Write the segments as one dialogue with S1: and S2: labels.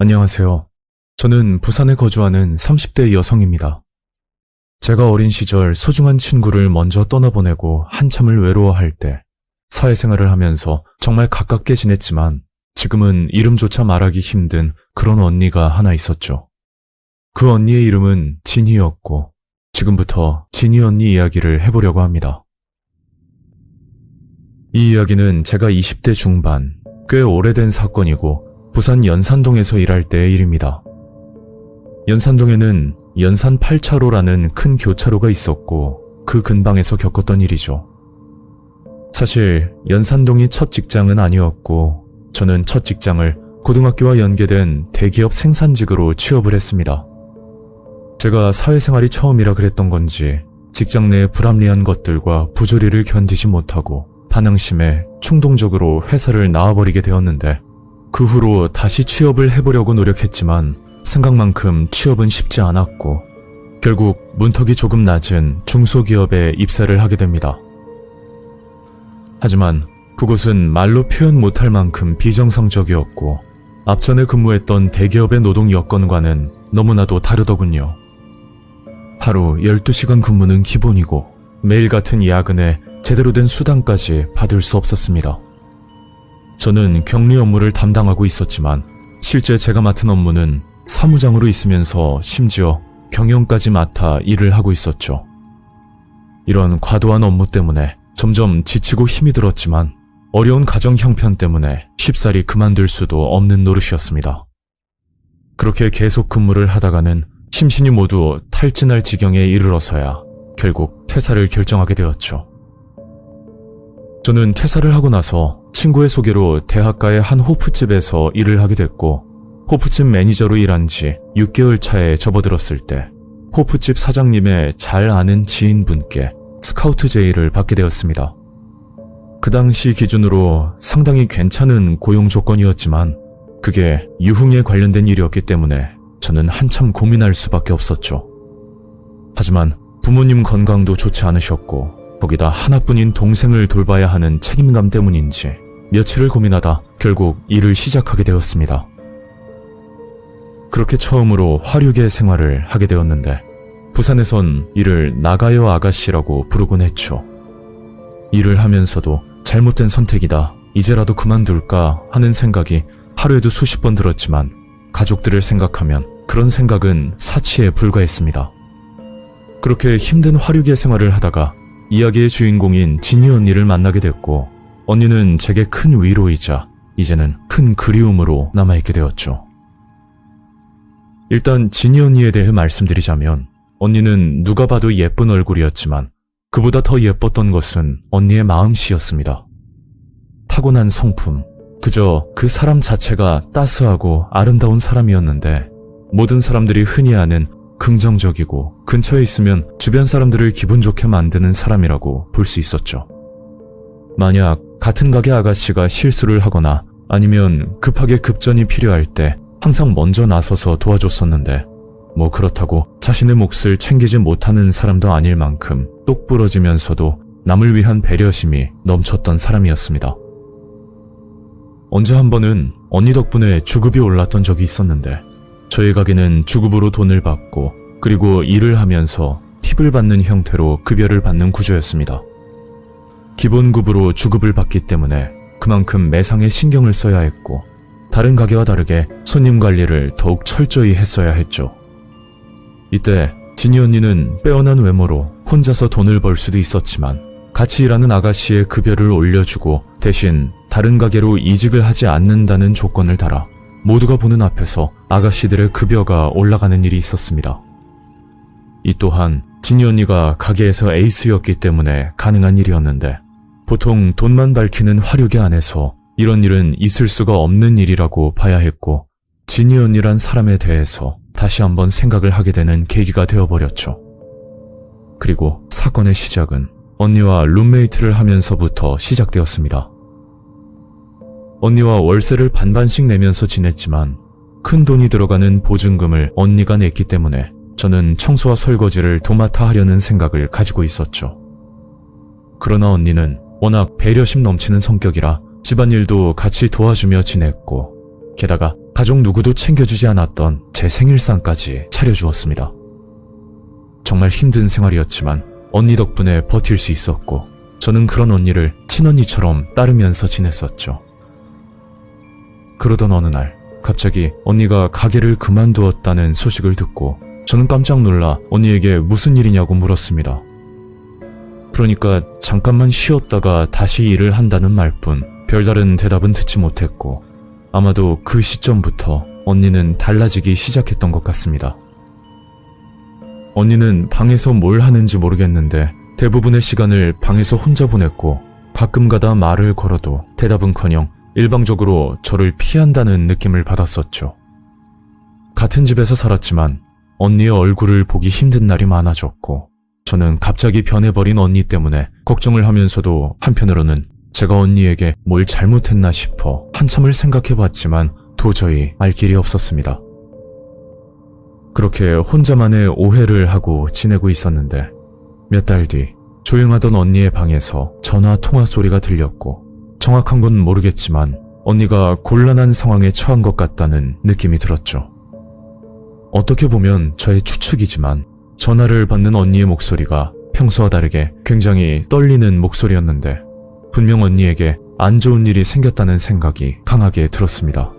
S1: 안녕하세요. 저는 부산에 거주하는 30대 여성입니다. 제가 어린 시절 소중한 친구를 먼저 떠나보내고 한참을 외로워할 때 사회생활을 하면서 정말 가깝게 지냈지만 지금은 이름조차 말하기 힘든 그런 언니가 하나 있었죠. 그 언니의 이름은 진희였고 지금부터 진희 언니 이야기를 해보려고 합니다. 이 이야기는 제가 20대 중반, 꽤 오래된 사건이고 부산 연산동에서 일할 때의 일입니다. 연산동에는 연산 8차로라는 큰 교차로가 있었고 그 근방에서 겪었던 일이죠. 사실 연산동이 첫 직장은 아니었고 저는 첫 직장을 고등학교와 연계된 대기업 생산직으로 취업을 했습니다. 제가 사회생활이 처음이라 그랬던 건지 직장 내 불합리한 것들과 부조리를 견디지 못하고 반항심에 충동적으로 회사를 나와버리게 되었는데 그 후로 다시 취업을 해보려고 노력했지만 생각만큼 취업은 쉽지 않았고 결국 문턱이 조금 낮은 중소기업에 입사를 하게 됩니다. 하지만 그곳은 말로 표현 못할 만큼 비정상적이었고 앞전에 근무했던 대기업의 노동 여건과는 너무나도 다르더군요. 하루 12시간 근무는 기본이고 매일 같은 야근에 제대로 된 수당까지 받을 수 없었습니다. 저는 격리 업무를 담당하고 있었지만 실제 제가 맡은 업무는 사무장으로 있으면서 심지어 경영까지 맡아 일을 하고 있었죠. 이런 과도한 업무 때문에 점점 지치고 힘이 들었지만 어려운 가정 형편 때문에 쉽사리 그만둘 수도 없는 노릇이었습니다. 그렇게 계속 근무를 하다가는 심신이 모두 탈진할 지경에 이르러서야 결국 퇴사를 결정하게 되었죠. 저는 퇴사를 하고 나서 친구의 소개로 대학가의 한 호프집에서 일을 하게 됐고 호프집 매니저로 일한 지 6개월 차에 접어들었을 때 호프집 사장님의 잘 아는 지인분께 스카우트 제의를 받게 되었습니다. 그 당시 기준으로 상당히 괜찮은 고용 조건이었지만 그게 유흥에 관련된 일이었기 때문에 저는 한참 고민할 수밖에 없었죠. 하지만 부모님 건강도 좋지 않으셨고 거기다 하나뿐인 동생을 돌봐야 하는 책임감 때문인지 며칠을 고민하다 결국 일을 시작하게 되었습니다. 그렇게 처음으로 화류계 생활을 하게 되었는데 부산에선 이를 나가요 아가씨라고 부르곤 했죠. 일을 하면서도 잘못된 선택이다, 이제라도 그만둘까 하는 생각이 하루에도 수십 번 들었지만 가족들을 생각하면 그런 생각은 사치에 불과했습니다. 그렇게 힘든 화류계 생활을 하다가 이야기의 주인공인 진희 언니를 만나게 됐고 언니는 제게 큰 위로이자 이제는 큰 그리움으로 남아있게 되었죠. 일단 진희 언니에 대해 말씀드리자면 언니는 누가 봐도 예쁜 얼굴이었지만 그보다 더 예뻤던 것은 언니의 마음씨였습니다. 타고난 성품, 그저 그 사람 자체가 따스하고 아름다운 사람이었는데 모든 사람들이 흔히 아는 긍정적이고 근처에 있으면 주변 사람들을 기분 좋게 만드는 사람이라고 볼 수 있었죠. 만약 같은 가게 아가씨가 실수를 하거나 아니면 급하게 급전이 필요할 때 항상 먼저 나서서 도와줬었는데 뭐 그렇다고 자신의 몫을 챙기지 못하는 사람도 아닐 만큼 똑부러지면서도 남을 위한 배려심이 넘쳤던 사람이었습니다. 언제 한 번은 언니 덕분에 주급이 올랐던 적이 있었는데 저희 가게는 주급으로 돈을 받고 그리고 일을 하면서 팁을 받는 형태로 급여를 받는 구조였습니다. 기본급으로 주급을 받기 때문에 그만큼 매상에 신경을 써야 했고 다른 가게와 다르게 손님 관리를 더욱 철저히 했어야 했죠. 이때 진희 언니는 빼어난 외모로 혼자서 돈을 벌 수도 있었지만 같이 일하는 아가씨의 급여를 올려주고 대신 다른 가게로 이직을 하지 않는다는 조건을 달아 모두가 보는 앞에서 아가씨들의 급여가 올라가는 일이 있었습니다. 이 또한 진희 언니가 가게에서 에이스였기 때문에 가능한 일이었는데 보통 돈만 밝히는 화류계 안에서 이런 일은 있을 수가 없는 일이라고 봐야 했고 진희 언니란 사람에 대해서 다시 한번 생각을 하게 되는 계기가 되어버렸죠. 그리고 사건의 시작은 언니와 룸메이트를 하면서부터 시작되었습니다. 언니와 월세를 반반씩 내면서 지냈지만 큰 돈이 들어가는 보증금을 언니가 냈기 때문에 저는 청소와 설거지를 도맡아 하려는 생각을 가지고 있었죠. 그러나 언니는 워낙 배려심 넘치는 성격이라 집안일도 같이 도와주며 지냈고 게다가 가족 누구도 챙겨주지 않았던 제 생일상까지 차려주었습니다. 정말 힘든 생활이었지만 언니 덕분에 버틸 수 있었고 저는 그런 언니를 친언니처럼 따르면서 지냈었죠. 그러던 어느 날 갑자기 언니가 가게를 그만두었다는 소식을 듣고 저는 깜짝 놀라 언니에게 무슨 일이냐고 물었습니다. 그러니까 잠깐만 쉬었다가 다시 일을 한다는 말뿐 별다른 대답은 듣지 못했고 아마도 그 시점부터 언니는 달라지기 시작했던 것 같습니다. 언니는 방에서 뭘 하는지 모르겠는데 대부분의 시간을 방에서 혼자 보냈고 가끔가다 말을 걸어도 대답은커녕 일방적으로 저를 피한다는 느낌을 받았었죠. 같은 집에서 살았지만 언니의 얼굴을 보기 힘든 날이 많아졌고 저는 갑자기 변해버린 언니 때문에 걱정을 하면서도 한편으로는 제가 언니에게 뭘 잘못했나 싶어 한참을 생각해봤지만 도저히 알 길이 없었습니다. 그렇게 혼자만의 오해를 하고 지내고 있었는데 몇 달 뒤 조용하던 언니의 방에서 전화 통화 소리가 들렸고 정확한 건 모르겠지만 언니가 곤란한 상황에 처한 것 같다는 느낌이 들었죠. 어떻게 보면 저의 추측이지만 전화를 받는 언니의 목소리가 평소와 다르게 굉장히 떨리는 목소리였는데 분명 언니에게 안 좋은 일이 생겼다는 생각이 강하게 들었습니다.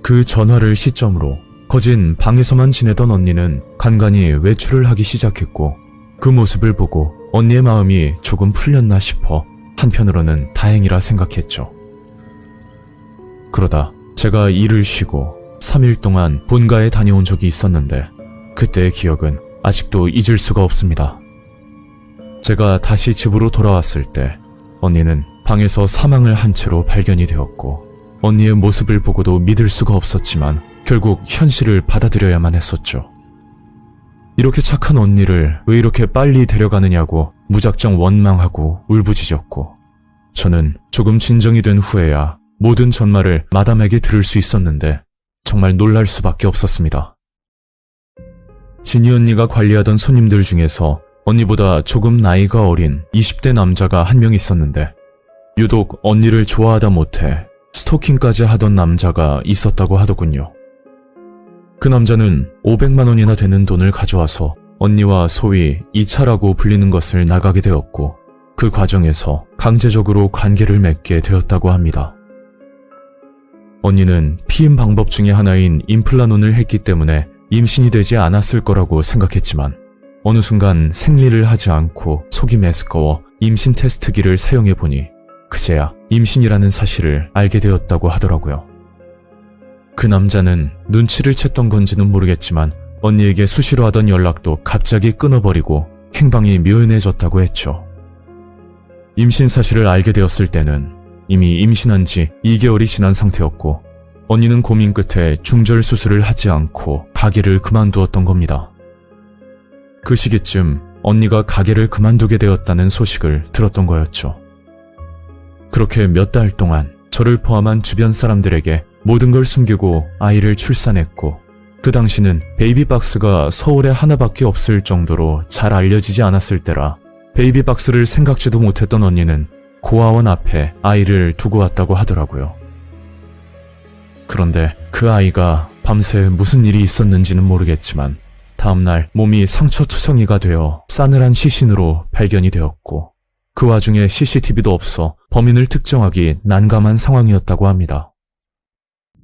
S1: 그 전화를 시점으로 거진 방에서만 지내던 언니는 간간히 외출을 하기 시작했고 그 모습을 보고 언니의 마음이 조금 풀렸나 싶어 한편으로는 다행이라 생각했죠. 그러다 제가 일을 쉬고 3일 동안 본가에 다녀온 적이 있었는데 그때의 기억은 아직도 잊을 수가 없습니다. 제가 다시 집으로 돌아왔을 때 언니는 방에서 사망을 한 채로 발견이 되었고 언니의 모습을 보고도 믿을 수가 없었지만 결국 현실을 받아들여야만 했었죠. 이렇게 착한 언니를 왜 이렇게 빨리 데려가느냐고 무작정 원망하고 울부짖었고 저는 조금 진정이 된 후에야 모든 전말을 마담에게 들을 수 있었는데 정말 놀랄 수밖에 없었습니다. 진이 언니가 관리하던 손님들 중에서 언니보다 조금 나이가 어린 20대 남자가 한 명 있었는데 유독 언니를 좋아하다 못해 스토킹까지 하던 남자가 있었다고 하더군요. 그 남자는 500만 원이나 되는 돈을 가져와서 언니와 소위 2차라고 불리는 것을 나가게 되었고 그 과정에서 강제적으로 관계를 맺게 되었다고 합니다. 언니는 피임 방법 중에 하나인 임플란론을 했기 때문에 임신이 되지 않았을 거라고 생각했지만 어느 순간 생리를 하지 않고 속이 메스꺼워 임신 테스트기를 사용해보니 그제야 임신이라는 사실을 알게 되었다고 하더라고요. 그 남자는 눈치를 챘던 건지는 모르겠지만 언니에게 수시로 하던 연락도 갑자기 끊어버리고 행방이 묘연해졌다고 했죠. 임신 사실을 알게 되었을 때는 이미 임신한 지 2개월이 지난 상태였고 언니는 고민 끝에 중절 수술을 하지 않고 가게를 그만두었던 겁니다. 그 시기쯤 언니가 가게를 그만두게 되었다는 소식을 들었던 거였죠. 그렇게 몇 달 동안 저를 포함한 주변 사람들에게 모든 걸 숨기고 아이를 출산했고 그 당시는 베이비박스가 서울에 하나밖에 없을 정도로 잘 알려지지 않았을 때라 베이비박스를 생각지도 못했던 언니는 고아원 앞에 아이를 두고 왔다고 하더라고요. 그런데 그 아이가 밤새 무슨 일이 있었는지는 모르겠지만 다음날 몸이 상처투성이가 되어 싸늘한 시신으로 발견이 되었고 그 와중에 CCTV도 없어 범인을 특정하기 난감한 상황이었다고 합니다.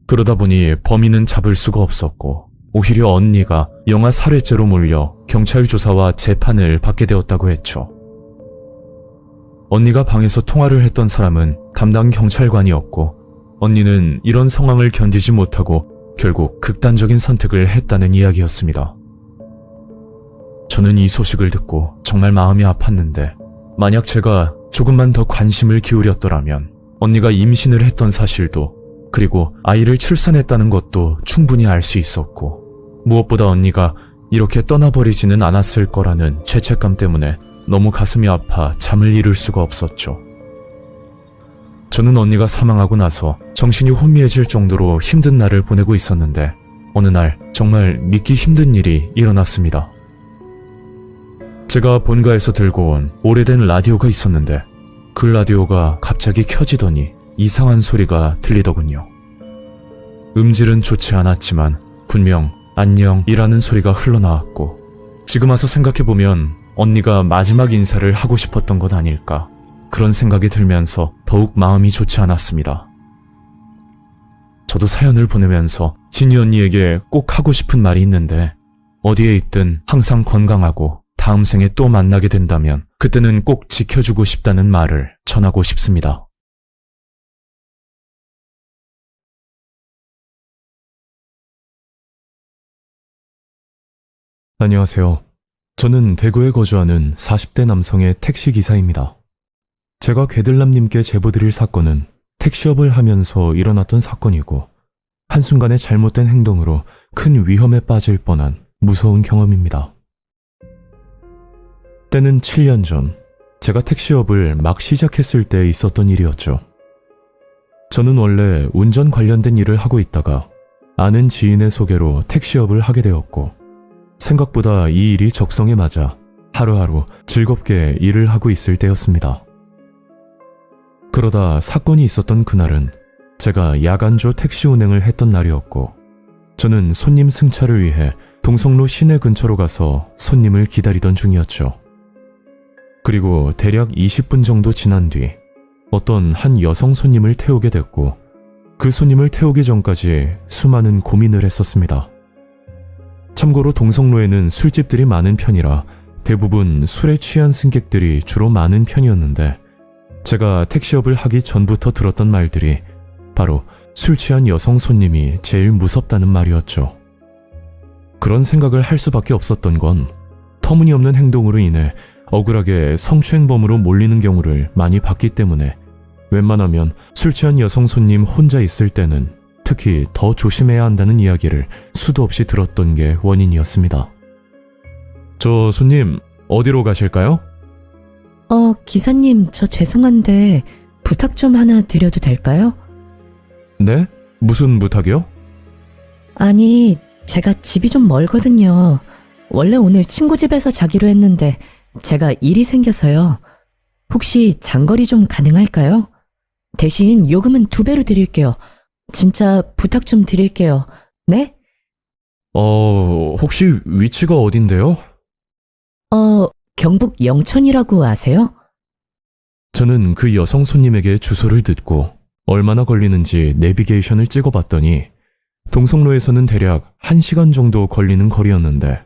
S1: 그러다 보니 범인은 잡을 수가 없었고 오히려 언니가 영아 살해죄로 몰려 경찰 조사와 재판을 받게 되었다고 했죠. 언니가 방에서 통화를 했던 사람은 담당 경찰관이었고 언니는 이런 상황을 견디지 못하고 결국 극단적인 선택을 했다는 이야기였습니다. 저는 이 소식을 듣고 정말 마음이 아팠는데 만약 제가 조금만 더 관심을 기울였더라면 언니가 임신을 했던 사실도 그리고 아이를 출산했다는 것도 충분히 알 수 있었고 무엇보다 언니가 이렇게 떠나버리지는 않았을 거라는 죄책감 때문에 너무 가슴이 아파 잠을 이룰 수가 없었죠. 저는 언니가 사망하고 나서 정신이 혼미해질 정도로 힘든 날을 보내고 있었는데 어느 날 정말 믿기 힘든 일이 일어났습니다. 제가 본가에서 들고 온 오래된 라디오가 있었는데 그 라디오가 갑자기 켜지더니 이상한 소리가 들리더군요. 음질은 좋지 않았지만 분명 안녕이라는 소리가 흘러나왔고, 지금 와서 생각해보면 언니가 마지막 인사를 하고 싶었던 것 아닐까, 그런 생각이 들면서 더욱 마음이 좋지 않았습니다. 저도 사연을 보내면서 진희 언니에게 꼭 하고 싶은 말이 있는데, 어디에 있든 항상 건강하고 다음 생에 또 만나게 된다면 그때는 꼭 지켜주고 싶다는 말을 전하고 싶습니다. 안녕하세요. 저는 대구에 거주하는 40대 남성의 택시기사입니다. 제가 괴들남님께 제보드릴 사건은 택시업을 하면서 일어났던 사건이고, 한순간의 잘못된 행동으로 큰 위험에 빠질 뻔한 무서운 경험입니다. 때는 7년 전, 제가 택시업을 막 시작했을 때 있었던 일이었죠. 저는 원래 운전 관련된 일을 하고 있다가 아는 지인의 소개로 택시업을 하게 되었고, 생각보다 이 일이 적성에 맞아 하루하루 즐겁게 일을 하고 있을 때였습니다. 그러다 사건이 있었던 그날은 제가 야간조 택시 운행을 했던 날이었고, 저는 손님 승차를 위해 동성로 시내 근처로 가서 손님을 기다리던 중이었죠. 그리고 대략 20분 정도 지난 뒤 어떤 한 여성 손님을 태우게 됐고, 그 손님을 태우기 전까지 수많은 고민을 했었습니다. 참고로 동성로에는 술집들이 많은 편이라 대부분 술에 취한 승객들이 주로 많은 편이었는데, 제가 택시업을 하기 전부터 들었던 말들이 바로 술 취한 여성 손님이 제일 무섭다는 말이었죠. 그런 생각을 할 수밖에 없었던 건 터무니없는 행동으로 인해 억울하게 성추행범으로 몰리는 경우를 많이 봤기 때문에, 웬만하면 술 취한 여성 손님 혼자 있을 때는 특히 더 조심해야 한다는 이야기를 수도 없이 들었던 게 원인이었습니다. 저 손님, 어디로 가실까요?
S2: 기사님, 저 죄송한데 부탁 좀 하나 드려도 될까요?
S1: 네? 무슨 부탁이요?
S2: 아니, 제가 집이 좀 멀거든요. 원래 오늘 친구 집에서 자기로 했는데 제가 일이 생겨서요. 혹시 장거리 좀 가능할까요? 대신 요금은 2배로 드릴게요. 진짜 부탁 좀 드릴게요. 네?
S1: 혹시 위치가 어딘데요?
S2: 경북 영천이라고 아세요?
S1: 저는 그 여성 손님에게 주소를 듣고 얼마나 걸리는지 내비게이션을 찍어봤더니 동성로에서는 대략 1시간 정도 걸리는 거리였는데,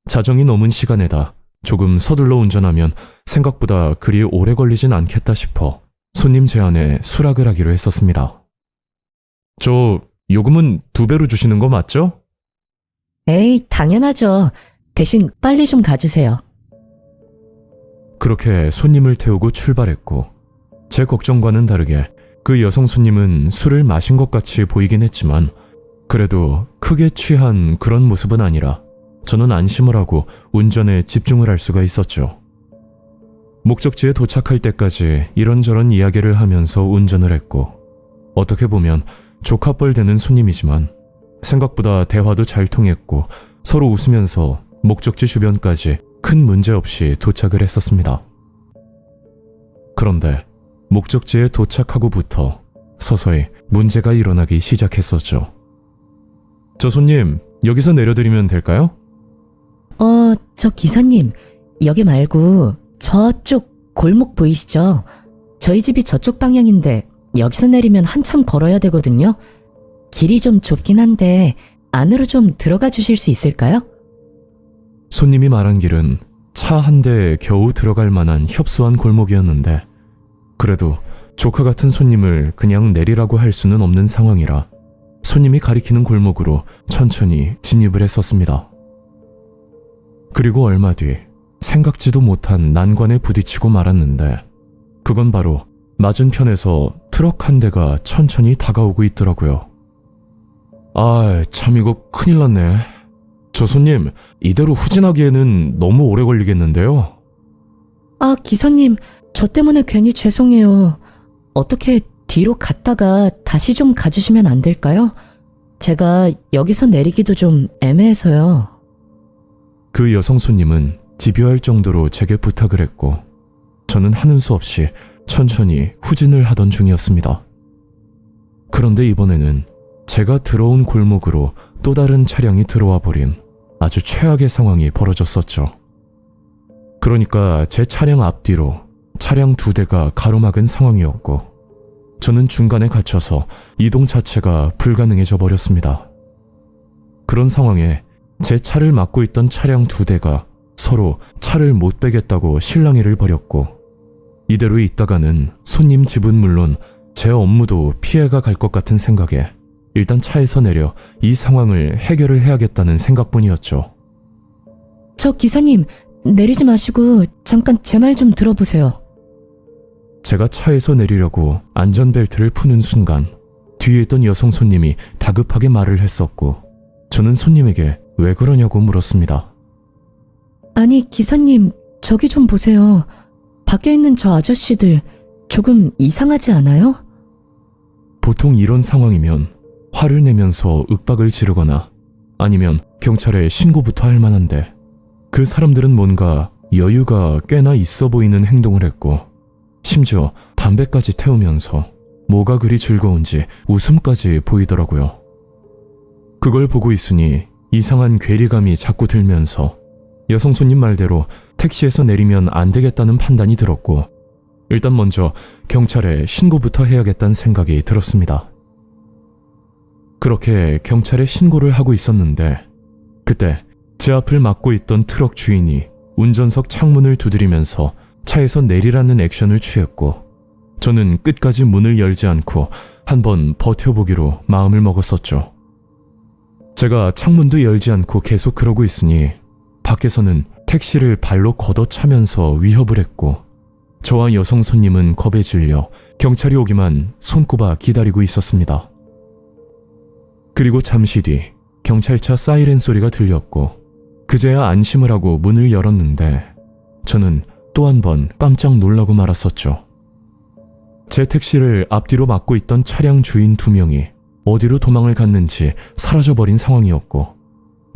S1: 자정이 넘은 시간에다 조금 서둘러 운전하면 생각보다 그리 오래 걸리진 않겠다 싶어 손님 제안에 수락을 하기로 했었습니다. 저 요금은 2배로 주시는 거 맞죠?
S2: 에이, 당연하죠. 대신 빨리 좀 가주세요.
S1: 그렇게 손님을 태우고 출발했고, 제 걱정과는 다르게 그 여성 손님은 술을 마신 것 같이 보이긴 했지만 그래도 크게 취한 그런 모습은 아니라 저는 안심을 하고 운전에 집중을 할 수가 있었죠. 목적지에 도착할 때까지 이런저런 이야기를 하면서 운전을 했고, 어떻게 보면 조카뻘 되는 손님이지만 생각보다 대화도 잘 통했고 서로 웃으면서 목적지 주변까지 큰 문제 없이 도착을 했었습니다. 그런데 목적지에 도착하고부터 서서히 문제가 일어나기 시작했었죠. 저 손님, 여기서 내려드리면 될까요?
S2: 저 기사님, 여기 말고 저쪽 골목 보이시죠? 저희 집이 저쪽 방향인데 여기서 내리면 한참 걸어야 되거든요. 길이 좀 좁긴 한데 안으로 좀 들어가 주실 수 있을까요?
S1: 손님이 말한 길은 차 한 대에 겨우 들어갈 만한 협소한 골목이었는데, 그래도 조카 같은 손님을 그냥 내리라고 할 수는 없는 상황이라 손님이 가리키는 골목으로 천천히 진입을 했었습니다. 그리고 얼마 뒤 생각지도 못한 난관에 부딪히고 말았는데, 그건 바로 맞은편에서 트럭 한 대가 천천히 다가오고 있더라고요. 참 이거 큰일 났네. 저 손님, 이대로 후진하기에는 너무 오래 걸리겠는데요?
S2: 기사님, 저 때문에 괜히 죄송해요. 어떻게 뒤로 갔다가 다시 좀 가주시면 안 될까요? 제가 여기서 내리기도 좀 애매해서요.
S1: 그 여성 손님은 집요할 정도로 제게 부탁을 했고, 저는 하는 수 없이 천천히 후진을 하던 중이었습니다. 그런데 이번에는 제가 들어온 골목으로 또 다른 차량이 들어와 버린 아주 최악의 상황이 벌어졌었죠. 그러니까 제 차량 앞뒤로 차량 2대가 가로막은 상황이었고 저는 중간에 갇혀서 이동 자체가 불가능해져 버렸습니다. 그런 상황에 제 차를 막고 있던 차량 2대가 서로 차를 못 빼겠다고 실랑이를 벌였고 이대로 있다가는 손님 집은 물론 제 업무도 피해가 갈 것 같은 생각에 일단 차에서 내려 이 상황을 해결을 해야겠다는 생각뿐이었죠.
S2: 저 기사님, 내리지 마시고 잠깐 제 말 좀 들어보세요.
S1: 제가 차에서 내리려고 안전벨트를 푸는 순간 뒤에 있던 여성 손님이 다급하게 말을 했었고 저는 손님에게 왜 그러냐고 물었습니다.
S2: 아니, 기사님, 저기 좀 보세요. 밖에 있는 저 아저씨들 조금 이상하지 않아요?
S1: 보통 이런 상황이면 화를 내면서 윽박을 지르거나 아니면 경찰에 신고부터 할 만한데 그 사람들은 뭔가 여유가 꽤나 있어 보이는 행동을 했고 심지어 담배까지 태우면서 뭐가 그리 즐거운지 웃음까지 보이더라고요. 그걸 보고 있으니 이상한 괴리감이 자꾸 들면서 여성 손님 말대로 택시에서 내리면 안 되겠다는 판단이 들었고 일단 먼저 경찰에 신고부터 해야겠다는 생각이 들었습니다. 그렇게 경찰에 신고를 하고 있었는데 그때 제 앞을 막고 있던 트럭 주인이 운전석 창문을 두드리면서 차에서 내리라는 액션을 취했고 저는 끝까지 문을 열지 않고 한번 버텨보기로 마음을 먹었었죠. 제가 창문도 열지 않고 계속 그러고 있으니 밖에서는 택시를 발로 걷어차면서 위협을 했고 저와 여성 손님은 겁에 질려 경찰이 오기만 손꼽아 기다리고 있었습니다. 그리고 잠시 뒤 경찰차 사이렌 소리가 들렸고 그제야 안심을 하고 문을 열었는데 저는 또 한 번 깜짝 놀라고 말았었죠. 제 택시를 앞뒤로 막고 있던 차량 주인 2명이 어디로 도망을 갔는지 사라져버린 상황이었고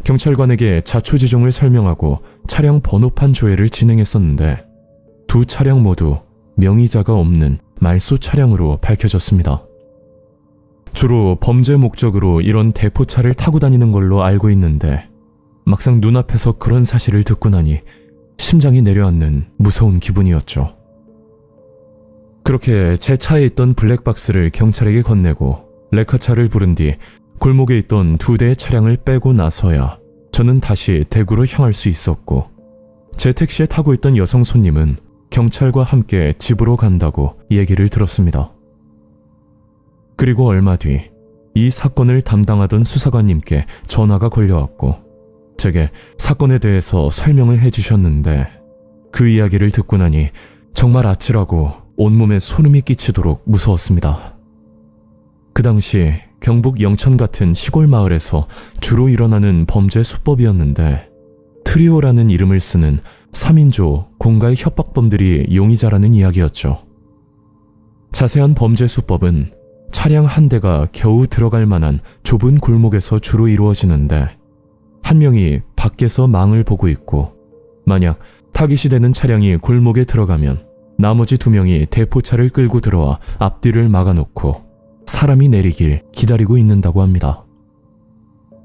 S1: 경찰관에게 자초지종을 설명하고 차량 번호판 조회를 진행했었는데 2 차량 모두 명의자가 없는 말소 차량으로 밝혀졌습니다. 주로 범죄 목적으로 이런 대포차를 타고 다니는 걸로 알고 있는데 막상 눈앞에서 그런 사실을 듣고 나니 심장이 내려앉는 무서운 기분이었죠. 그렇게 제 차에 있던 블랙박스를 경찰에게 건네고 레카차를 부른 뒤 골목에 있던 2대의 차량을 빼고 나서야 저는 다시 대구로 향할 수 있었고 제 택시에 타고 있던 여성 손님은 경찰과 함께 집으로 간다고 얘기를 들었습니다. 그리고 얼마 뒤 이 사건을 담당하던 수사관님께 전화가 걸려왔고 제게 사건에 대해서 설명을 해주셨는데 그 이야기를 듣고 나니 정말 아찔하고 온몸에 소름이 끼치도록 무서웠습니다. 그 당시 경북 영천 같은 시골 마을에서 주로 일어나는 범죄 수법이었는데 트리오라는 이름을 쓰는 3인조 공갈 협박범들이 용의자라는 이야기였죠. 자세한 범죄 수법은 차량 한 대가 겨우 들어갈 만한 좁은 골목에서 주로 이루어지는데 한 명이 밖에서 망을 보고 있고 만약 타깃이 되는 차량이 골목에 들어가면 나머지 2명이 대포차를 끌고 들어와 앞뒤를 막아놓고 사람이 내리길 기다리고 있는다고 합니다.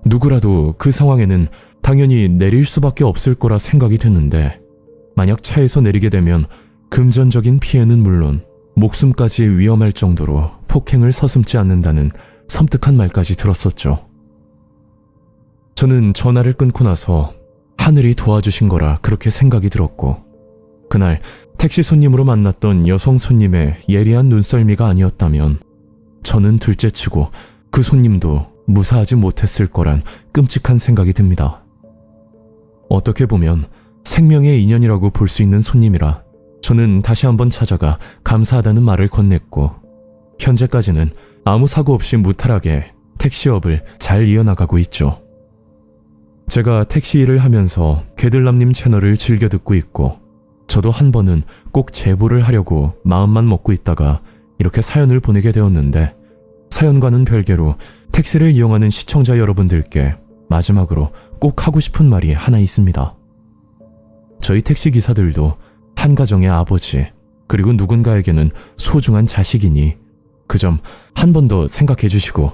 S1: 누구라도 그 상황에는 당연히 내릴 수밖에 없을 거라 생각이 드는데 만약 차에서 내리게 되면 금전적인 피해는 물론 목숨까지 위험할 정도로 폭행을 서슴지 않는다는 섬뜩한 말까지 들었었죠. 저는 전화를 끊고 나서 하늘이 도와주신 거라 그렇게 생각이 들었고 그날 택시 손님으로 만났던 여성 손님의 예리한 눈썰미가 아니었다면 저는 둘째치고 그 손님도 무사하지 못했을 거란 끔찍한 생각이 듭니다. 어떻게 보면 생명의 인연이라고 볼 수 있는 손님이라 저는 다시 한번 찾아가 감사하다는 말을 건넸고 현재까지는 아무 사고 없이 무탈하게 택시업을 잘 이어나가고 있죠. 제가 택시 일을 하면서 개들남님 채널을 즐겨 듣고 있고 저도 한 번은 꼭 제보를 하려고 마음만 먹고 있다가 이렇게 사연을 보내게 되었는데 사연과는 별개로 택시를 이용하는 시청자 여러분들께 마지막으로 꼭 하고 싶은 말이 하나 있습니다. 저희 택시 기사들도 한 가정의 아버지 그리고 누군가에게는 소중한 자식이니 그 점 한 번 더 생각해 주시고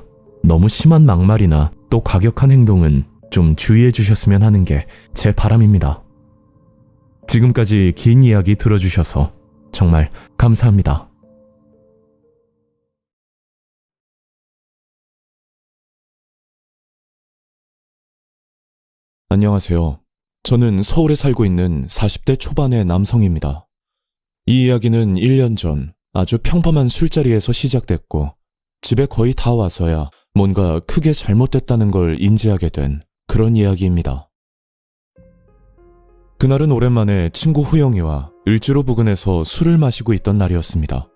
S1: 너무 심한 막말이나 또 과격한 행동은 좀 주의해 주셨으면 하는 게 제 바람입니다. 지금까지 긴 이야기 들어주셔서 정말 감사합니다. 안녕하세요. 저는 서울에 살고 있는 40대 초반의 남성입니다. 이 이야기는 1년 전 아주 평범한 술자리에서 시작됐고 집에 거의 다 와서야 뭔가 크게 잘못됐다는 걸 인지하게 된 그런 이야기입니다. 그날은 오랜만에 친구 호영이와 을지로 부근에서 술을 마시고 있던 날이었습니다.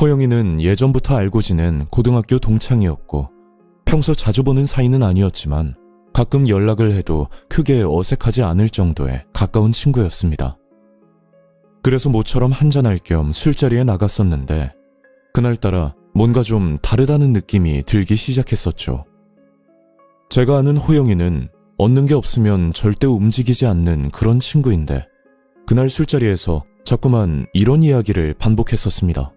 S1: 호영이는 예전부터 알고 지낸 고등학교 동창이었고 평소 자주 보는 사이는 아니었지만 가끔 연락을 해도 크게 어색하지 않을 정도의 가까운 친구였습니다. 그래서 모처럼 한잔할 겸 술자리에 나갔었는데 그날따라 뭔가 좀 다르다는 느낌이 들기 시작했었죠. 제가 아는 호영이는 얻는 게 없으면 절대 움직이지 않는 그런 친구인데 그날 술자리에서 자꾸만 이런 이야기를 반복했었습니다.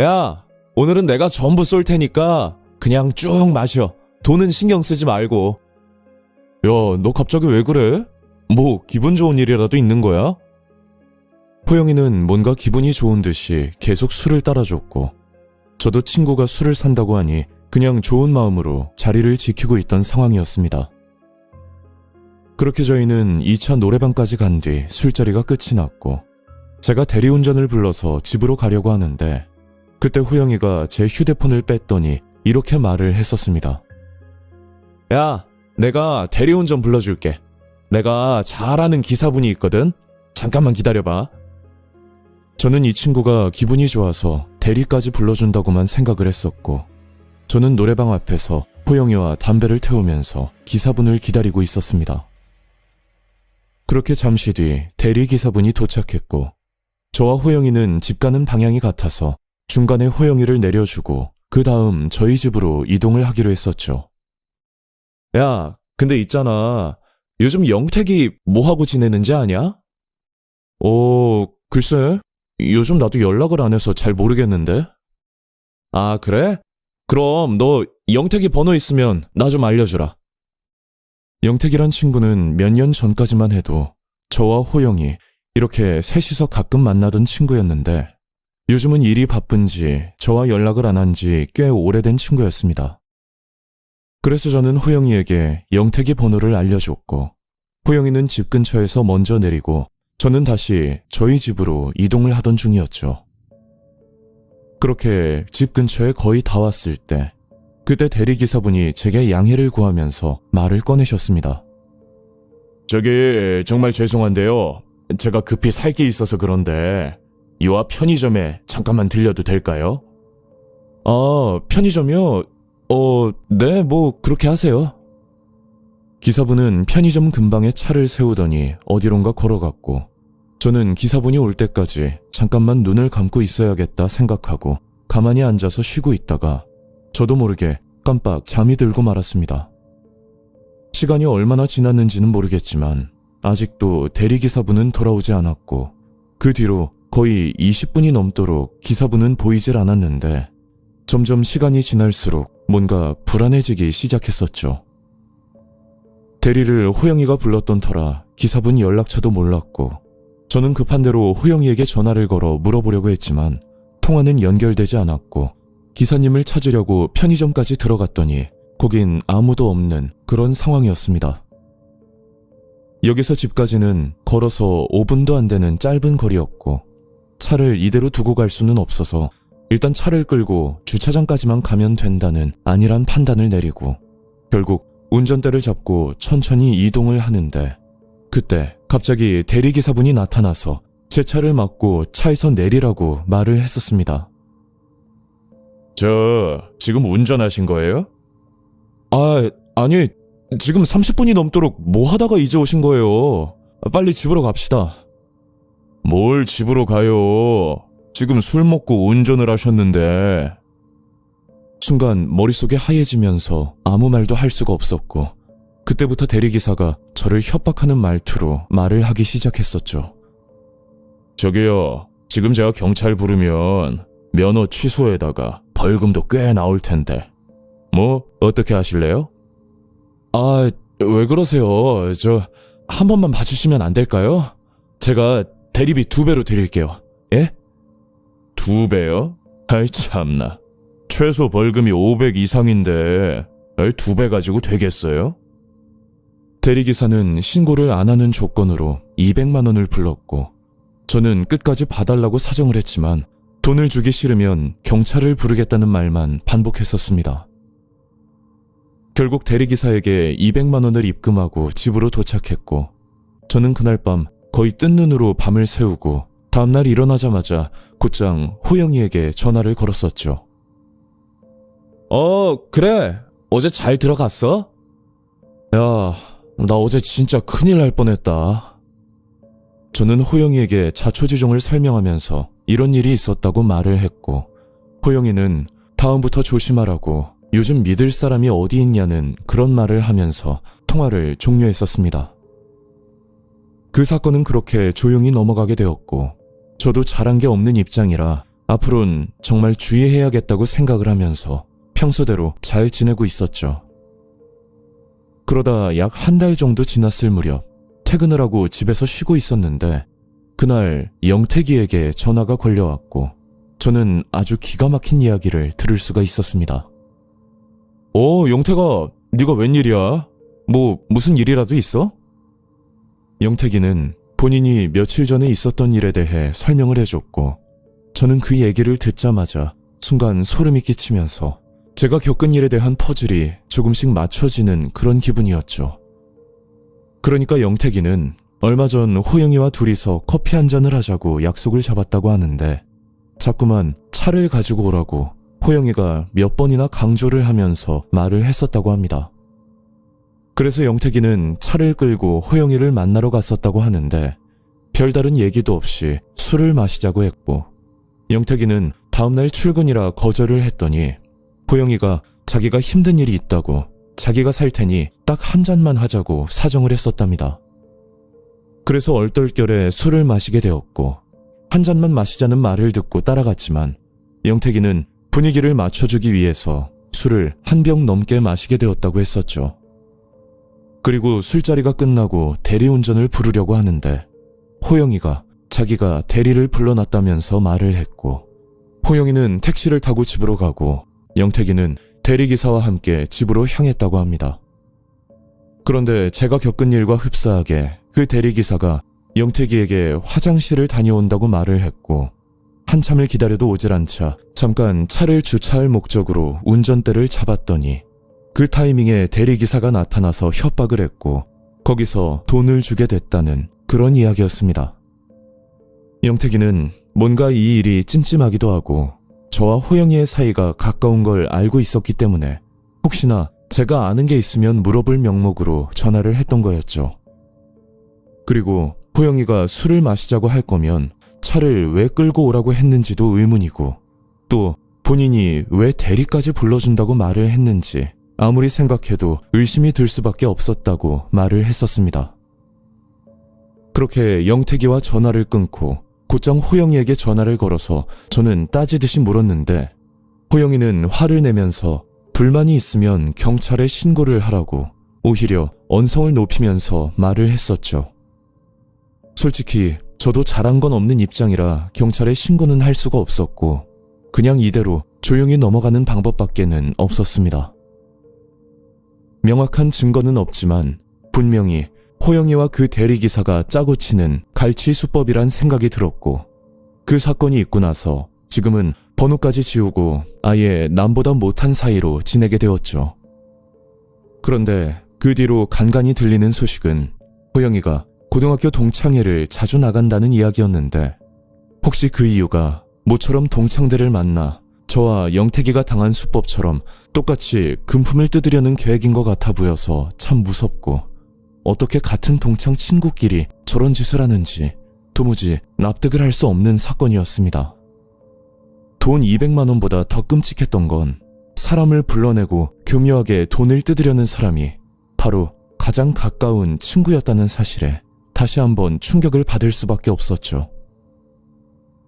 S1: 야, 오늘은 내가 전부 쏠 테니까 그냥 쭉 마셔. 돈은 신경 쓰지 말고. 야, 너 갑자기 왜 그래? 뭐 기분 좋은 일이라도 있는 거야? 호영이는 뭔가 기분이 좋은 듯이 계속 술을 따라줬고 저도 친구가 술을 산다고 하니 그냥 좋은 마음으로 자리를 지키고 있던 상황이었습니다. 그렇게 저희는 2차 노래방까지 간 뒤 술자리가 끝이 났고 제가 대리운전을 불러서 집으로 가려고 하는데 그때 호영이가 제 휴대폰을 뺐더니 이렇게 말을 했었습니다. 야, 내가 대리운전 불러줄게. 내가 잘 아는 기사분이 있거든. 잠깐만 기다려봐. 저는 이 친구가 기분이 좋아서 대리까지 불러준다고만 생각을 했었고 저는 노래방 앞에서 호영이와 담배를 태우면서 기사분을 기다리고 있었습니다. 그렇게 잠시 뒤 대리 기사분이 도착했고 저와 호영이는 집 가는 방향이 같아서 중간에 호영이를 내려주고 그 다음 저희 집으로 이동을 하기로 했었죠. 야, 근데 있잖아. 요즘 영택이 뭐하고 지내는지 아냐? 글쎄. 요즘 나도 연락을 안 해서 잘 모르겠는데. 아, 그래? 그럼 너 영택이 번호 있으면 나 좀 알려주라. 영택이란 친구는 몇 년 전까지만 해도 저와 호영이 이렇게 셋이서 가끔 만나던 친구였는데 요즘은 일이 바쁜지 저와 연락을 안 한 지 꽤 오래된 친구였습니다. 그래서 저는 호영이에게 영택이 번호를 알려줬고 호영이는 집 근처에서 먼저 내리고 저는 다시 저희 집으로 이동을 하던 중이었죠. 그렇게 집 근처에 거의 다 왔을 때 그때 대리기사분이 제게 양해를 구하면서 말을 꺼내셨습니다. 저기 정말 죄송한데요. 제가 급히 살 게 있어서 그런데 이 앞 편의점에 잠깐만 들려도 될까요? 아, 편의점이요? 네, 뭐 그렇게 하세요. 기사분은 편의점 근방에 차를 세우더니 어디론가 걸어갔고 저는 기사분이 올 때까지 잠깐만 눈을 감고 있어야겠다 생각하고 가만히 앉아서 쉬고 있다가 저도 모르게 깜빡 잠이 들고 말았습니다. 시간이 얼마나 지났는지는 모르겠지만 아직도 대리기사분은 돌아오지 않았고 그 뒤로 거의 20분이 넘도록 기사분은 보이질 않았는데 점점 시간이 지날수록 뭔가 불안해지기 시작했었죠. 대리를 호영이가 불렀던 터라 기사분 연락처도 몰랐고 저는 급한 대로 호영이에게 전화를 걸어 물어보려고 했지만 통화는 연결되지 않았고 기사님을 찾으려고 편의점까지 들어갔더니 거긴 아무도 없는 그런 상황이었습니다. 여기서 집까지는 걸어서 5분도 안 되는 짧은 거리였고 차를 이대로 두고 갈 수는 없어서 일단 차를 끌고 주차장까지만 가면 된다는 안일한 판단을 내리고 결국 운전대를 잡고 천천히 이동을 하는데 그때 갑자기 대리기사분이 나타나서 제 차를 막고 차에서 내리라고 말을 했었습니다. 저 지금 운전하신 거예요? 아니 지금 30분이 넘도록 뭐 하다가 이제 오신 거예요. 빨리 집으로 갑시다. 뭘 집으로 가요? 지금 술 먹고 운전을 하셨는데. 순간 머릿속이 하얘지면서 아무 말도 할 수가 없었고 그때부터 대리기사가 저를 협박하는 말투로 말을 하기 시작했었죠. 저기요, 지금 제가 경찰 부르면 면허 취소에다가 벌금도 꽤 나올 텐데 뭐 어떻게 하실래요? 아, 왜 그러세요? 한 번만 봐주시면 안 될까요? 제가 대리비 2배로 드릴게요. 예? 2배요? 아이 참나. 최소 벌금이 500 이상인데 2배 가지고 되겠어요? 대리기사는 신고를 안 하는 조건으로 200만 원을 불렀고 저는 끝까지 봐달라고 사정을 했지만 돈을 주기 싫으면 경찰을 부르겠다는 말만 반복했었습니다. 결국 대리기사에게 200만 원을 입금하고 집으로 도착했고 저는 그날 밤 거의 뜬 눈으로 밤을 새우고 다음날 일어나자마자 곧장 호영이에게 전화를 걸었었죠. 그래. 어제 잘 들어갔어? 야, 나 어제 진짜 큰일 날 뻔했다. 저는 호영이에게 자초지종을 설명하면서 이런 일이 있었다고 말을 했고 호영이는 다음부터 조심하라고 요즘 믿을 사람이 어디 있냐는 그런 말을 하면서 통화를 종료했었습니다. 그 사건은 그렇게 조용히 넘어가게 되었고 저도 잘한 게 없는 입장이라 앞으로는 정말 주의해야겠다고 생각을 하면서 평소대로 잘 지내고 있었죠. 그러다 약 한 달 정도 지났을 무렵 퇴근을 하고 집에서 쉬고 있었는데 그날 영택이에게 전화가 걸려왔고 저는 아주 기가 막힌 이야기를 들을 수가 있었습니다. 영택아, 네가 웬일이야? 무슨 일이라도 있어? 영택이는 본인이 며칠 전에 있었던 일에 대해 설명을 해줬고 저는 그 얘기를 듣자마자 순간 소름이 끼치면서 제가 겪은 일에 대한 퍼즐이 조금씩 맞춰지는 그런 기분이었죠. 그러니까 영택이는 얼마 전 호영이와 둘이서 커피 한 잔을 하자고 약속을 잡았다고 하는데 자꾸만 차를 가지고 오라고 호영이가 몇 번이나 강조를 하면서 말을 했었다고 합니다. 그래서 영택이는 차를 끌고 호영이를 만나러 갔었다고 하는데 별다른 얘기도 없이 술을 마시자고 했고 영택이는 다음날 출근이라 거절을 했더니 호영이가 자기가 힘든 일이 있다고 자기가 살 테니 딱 한 잔만 하자고 사정을 했었답니다. 그래서 얼떨결에 술을 마시게 되었고 한 잔만 마시자는 말을 듣고 따라갔지만 영택이는 분위기를 맞춰주기 위해서 술을 한 병 넘게 마시게 되었다고 했었죠. 그리고 술자리가 끝나고 대리운전을 부르려고 하는데 호영이가 자기가 대리를 불러놨다면서 말을 했고 호영이는 택시를 타고 집으로 가고 영택이는 대리기사와 함께 집으로 향했다고 합니다. 그런데 제가 겪은 일과 흡사하게 그 대리기사가 영택이에게 화장실을 다녀온다고 말을 했고 한참을 기다려도 오질 않자 잠깐 차를 주차할 목적으로 운전대를 잡았더니 그 타이밍에 대리기사가 나타나서 협박을 했고 거기서 돈을 주게 됐다는 그런 이야기였습니다. 영택이는 뭔가 이 일이 찜찜하기도 하고 저와 호영이의 사이가 가까운 걸 알고 있었기 때문에 혹시나 제가 아는 게 있으면 물어볼 명목으로 전화를 했던 거였죠. 그리고 호영이가 술을 마시자고 할 거면 차를 왜 끌고 오라고 했는지도 의문이고 또 본인이 왜 대리까지 불러준다고 말을 했는지 아무리 생각해도 의심이 들 수밖에 없었다고 말을 했었습니다. 그렇게 영택이와 전화를 끊고 곧장 호영이에게 전화를 걸어서 저는 따지듯이 물었는데 호영이는 화를 내면서 불만이 있으면 경찰에 신고를 하라고 오히려 언성을 높이면서 말을 했었죠. 솔직히 저도 잘한 건 없는 입장이라 경찰에 신고는 할 수가 없었고 그냥 이대로 조용히 넘어가는 방법밖에는 없었습니다. 명확한 증거는 없지만 분명히 호영이와 그 대리기사가 짜고 치는 갈치수법이란 생각이 들었고 그 사건이 있고 나서 지금은 번호까지 지우고 아예 남보다 못한 사이로 지내게 되었죠. 그런데 그 뒤로 간간히 들리는 소식은 호영이가 고등학교 동창회를 자주 나간다는 이야기였는데 혹시 그 이유가 모처럼 동창들을 만나 저와 영택이가 당한 수법처럼 똑같이 금품을 뜯으려는 계획인 것 같아 보여서 참 무섭고 어떻게 같은 동창 친구끼리 저런 짓을 하는지 도무지 납득을 할 수 없는 사건이었습니다. 돈 200만 원보다 더 끔찍했던 건 사람을 불러내고 교묘하게 돈을 뜯으려는 사람이 바로 가장 가까운 친구였다는 사실에 다시 한번 충격을 받을 수밖에 없었죠.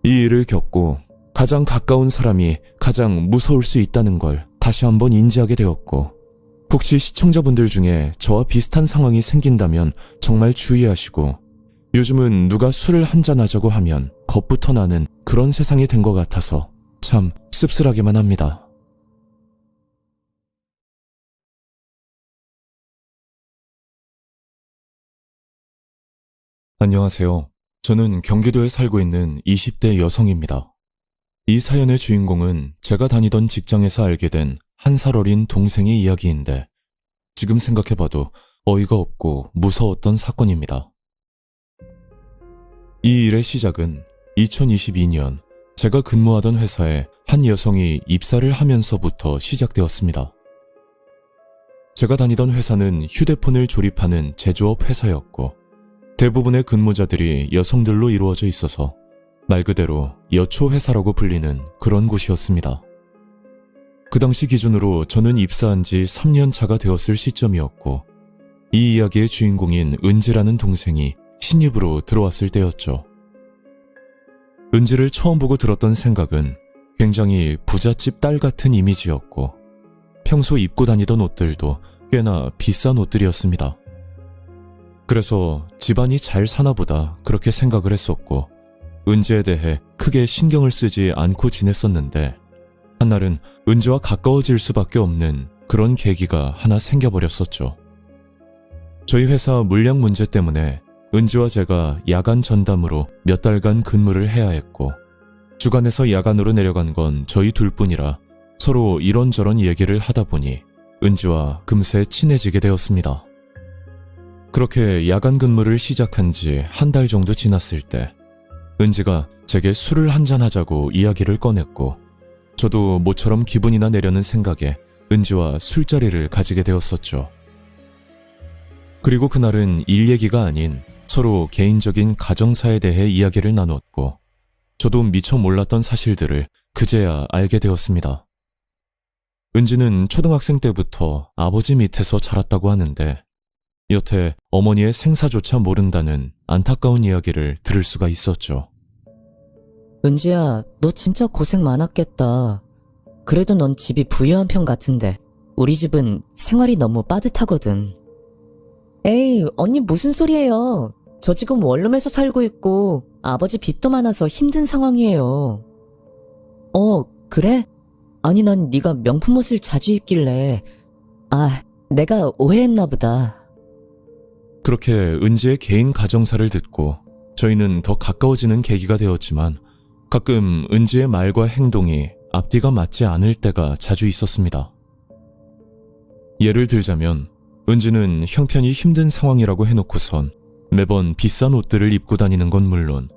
S1: 이 일을 겪고 가장 가까운 사람이 가장 무서울 수 있다는 걸 다시 한번 인지하게 되었고, 혹시 시청자분들 중에 저와 비슷한 상황이 생긴다면 정말 주의하시고, 요즘은 누가 술을 한잔 하자고 하면 겁부터 나는 그런 세상이 된 것 같아서 참 씁쓸하기만 합니다. 안녕하세요. 저는 경기도에 살고 있는 20대 여성입니다. 이 사연의 주인공은 제가 다니던 직장에서 알게 된 한 살 어린 동생의 이야기인데, 지금 생각해봐도 어이가 없고 무서웠던 사건입니다. 이 일의 시작은 2022년 제가 근무하던 회사에 한 여성이 입사를 하면서부터 시작되었습니다. 제가 다니던 회사는 휴대폰을 조립하는 제조업 회사였고, 대부분의 근무자들이 여성들로 이루어져 있어서 말 그대로 여초 회사라고 불리는 그런 곳이었습니다. 그 당시 기준으로 저는 입사한 지 3년 차가 되었을 시점이었고, 이 이야기의 주인공인 은지라는 동생이 신입으로 들어왔을 때였죠. 은지를 처음 보고 들었던 생각은 굉장히 부잣집 딸 같은 이미지였고, 평소 입고 다니던 옷들도 꽤나 비싼 옷들이었습니다. 그래서 집안이 잘 사나 보다 그렇게 생각을 했었고, 은지에 대해 크게 신경을 쓰지 않고 지냈었는데, 한날은 은지와 가까워질 수밖에 없는 그런 계기가 하나 생겨버렸었죠. 저희 회사 물량 문제 때문에 은지와 제가 야간 전담으로 몇 달간 근무를 해야 했고, 주간에서 야간으로 내려간 건 저희 둘뿐이라 서로 이런저런 얘기를 하다 보니 은지와 금세 친해지게 되었습니다. 그렇게 야간 근무를 시작한 지 한 달 정도 지났을 때 은지가 제게 술을 한잔 하자고 이야기를 꺼냈고, 저도 모처럼 기분이나 내려는 생각에 은지와 술자리를 가지게 되었었죠. 그리고 그날은 일 얘기가 아닌 서로 개인적인 가정사에 대해 이야기를 나눴고, 저도 미처 몰랐던 사실들을 그제야 알게 되었습니다. 은지는 초등학생 때부터 아버지 밑에서 자랐다고 하는데, 여태 어머니의 생사조차 모른다는 안타까운 이야기를 들을 수가 있었죠.
S2: 은지야, 너 진짜 고생 많았겠다. 그래도 넌 집이 부유한 편 같은데 우리 집은 생활이 너무 빠듯하거든. 에이, 언니 무슨 소리예요. 저 지금 원룸에서 살고 있고 아버지 빚도 많아서 힘든 상황이에요. 그래? 아니, 난 네가 명품 옷을 자주 입길래 내가 오해했나 보다.
S1: 그렇게 은지의 개인 가정사를 듣고 저희는 더 가까워지는 계기가 되었지만, 가끔 은지의 말과 행동이 앞뒤가 맞지 않을 때가 자주 있었습니다. 예를 들자면 은지는 형편이 힘든 상황이라고 해놓고선 매번 비싼 옷들을 입고 다니는 건 물론,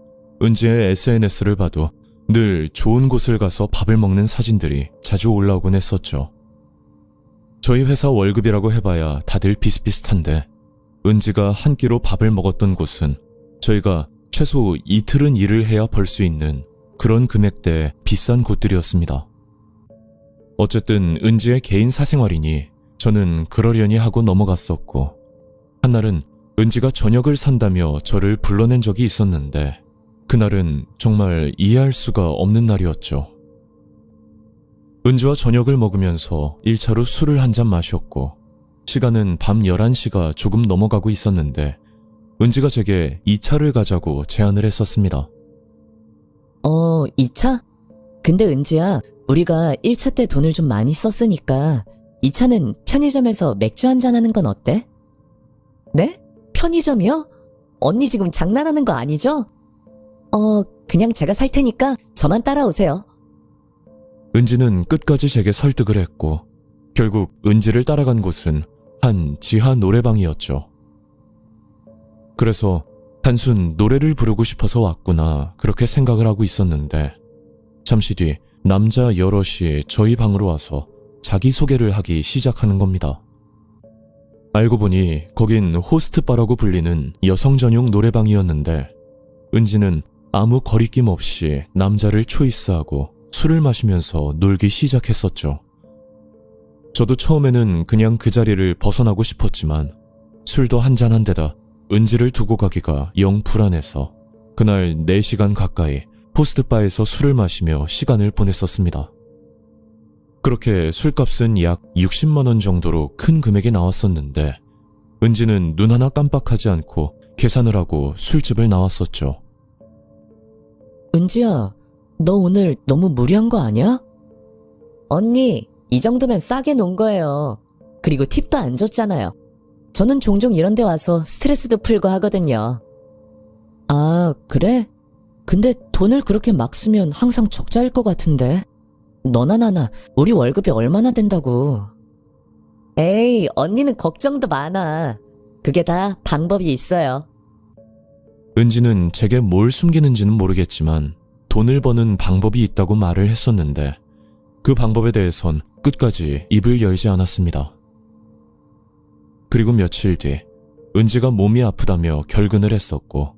S1: 은지의 SNS를 봐도 늘 좋은 곳을 가서 밥을 먹는 사진들이 자주 올라오곤 했었죠. 저희 회사 월급이라고 해봐야 다들 비슷비슷한데, 은지가 한 끼로 밥을 먹었던 곳은 저희가 최소 이틀은 일을 해야 벌 수 있는 그런 금액대의 비싼 곳들이었습니다. 어쨌든 은지의 개인 사생활이니 저는 그러려니 하고 넘어갔었고, 한날은 은지가 저녁을 산다며 저를 불러낸 적이 있었는데, 그날은 정말 이해할 수가 없는 날이었죠. 은지와 저녁을 먹으면서 1차로 술을 한잔 마셨고, 시간은 밤 11시가 조금 넘어가고 있었는데, 은지가 제게 2차를 가자고 제안을 했었습니다.
S2: 2차? 근데 은지야, 우리가 1차 때 돈을 좀 많이 썼으니까 2차는 편의점에서 맥주 한잔 하는 건 어때? 네? 편의점이요? 언니 지금 장난하는 거 아니죠? 그냥 제가 살 테니까 저만 따라오세요.
S1: 은지는 끝까지 제게 설득을 했고, 결국 은지를 따라간 곳은 한 지하 노래방이었죠. 그래서 단순 노래를 부르고 싶어서 왔구나 그렇게 생각을 하고 있었는데, 잠시 뒤 남자 여럿이 저희 방으로 와서 자기소개를 하기 시작하는 겁니다. 알고 보니 거긴 호스트바라고 불리는 여성 전용 노래방이었는데, 은지는 아무 거리낌 없이 남자를 초이스하고 술을 마시면서 놀기 시작했었죠. 저도 처음에는 그냥 그 자리를 벗어나고 싶었지만, 술도 한잔한 데다 은지를 두고 가기가 영 불안해서 그날 4시간 가까이 호스트바에서 술을 마시며 시간을 보냈었습니다. 그렇게 술값은 약 60만 원 정도로 큰 금액이 나왔었는데 은지는 눈 하나 깜빡하지 않고 계산을 하고 술집을 나왔었죠.
S2: 은지야, 너 오늘 너무 무리한 거 아니야? 언니, 이 정도면 싸게 놓은 거예요. 그리고 팁도 안 줬잖아요. 저는 종종 이런 데 와서 스트레스도 풀고 하거든요. 아, 그래? 근데 돈을 그렇게 막 쓰면 항상 적자일 것 같은데. 너나 나나 우리 월급이 얼마나 된다고. 에이, 언니는 걱정도 많아. 그게 다 방법이 있어요.
S1: 은지는 제게 뭘 숨기는지는 모르겠지만 돈을 버는 방법이 있다고 말을 했었는데 그 방법에 대해선 끝까지 입을 열지 않았습니다. 그리고 며칠 뒤 은지가 몸이 아프다며 결근을 했었고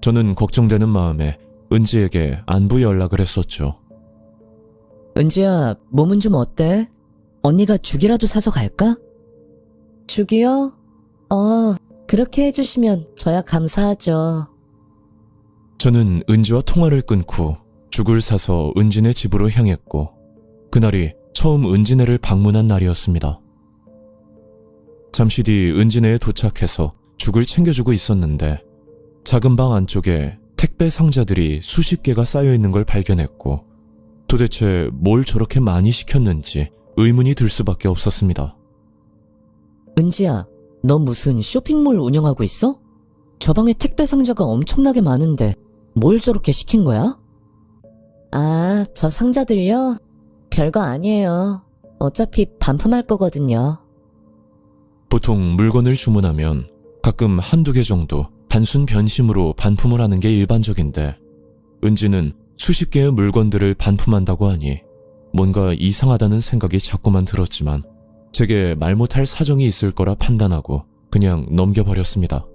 S1: 저는 걱정되는 마음에 은지에게 안부 연락을 했었죠. 은지야,
S2: 몸은 좀 어때? 언니가 죽이라도 사서 갈까? 죽이요? 그렇게 해주시면 저야 감사하죠.
S1: 저는 은지와 통화를 끊고 죽을 사서 은지네 집으로 향했고 그날이 처음 은지네를 방문한 날이었습니다. 잠시 뒤 은지네에 도착해서 죽을 챙겨주고 있었는데 작은 방 안쪽에 택배 상자들이 수십 개가 쌓여있는 걸 발견했고 도대체 뭘 저렇게 많이 시켰는지 의문이 들 수밖에 없었습니다.
S2: 은지야, 너 무슨 쇼핑몰 운영하고 있어? 저 방에 택배 상자가 엄청나게 많은데 뭘 저렇게 시킨 거야? 아, 저 상자들요? 별거 아니에요. 어차피 반품할 거거든요.
S1: 보통 물건을 주문하면 가끔 한두 개 정도 단순 변심으로 반품을 하는 게 일반적인데 은지는 수십 개의 물건들을 반품한다고 하니 뭔가 이상하다는 생각이 자꾸만 들었지만 제게 말 못할 사정이 있을 거라 판단하고 그냥 넘겨버렸습니다.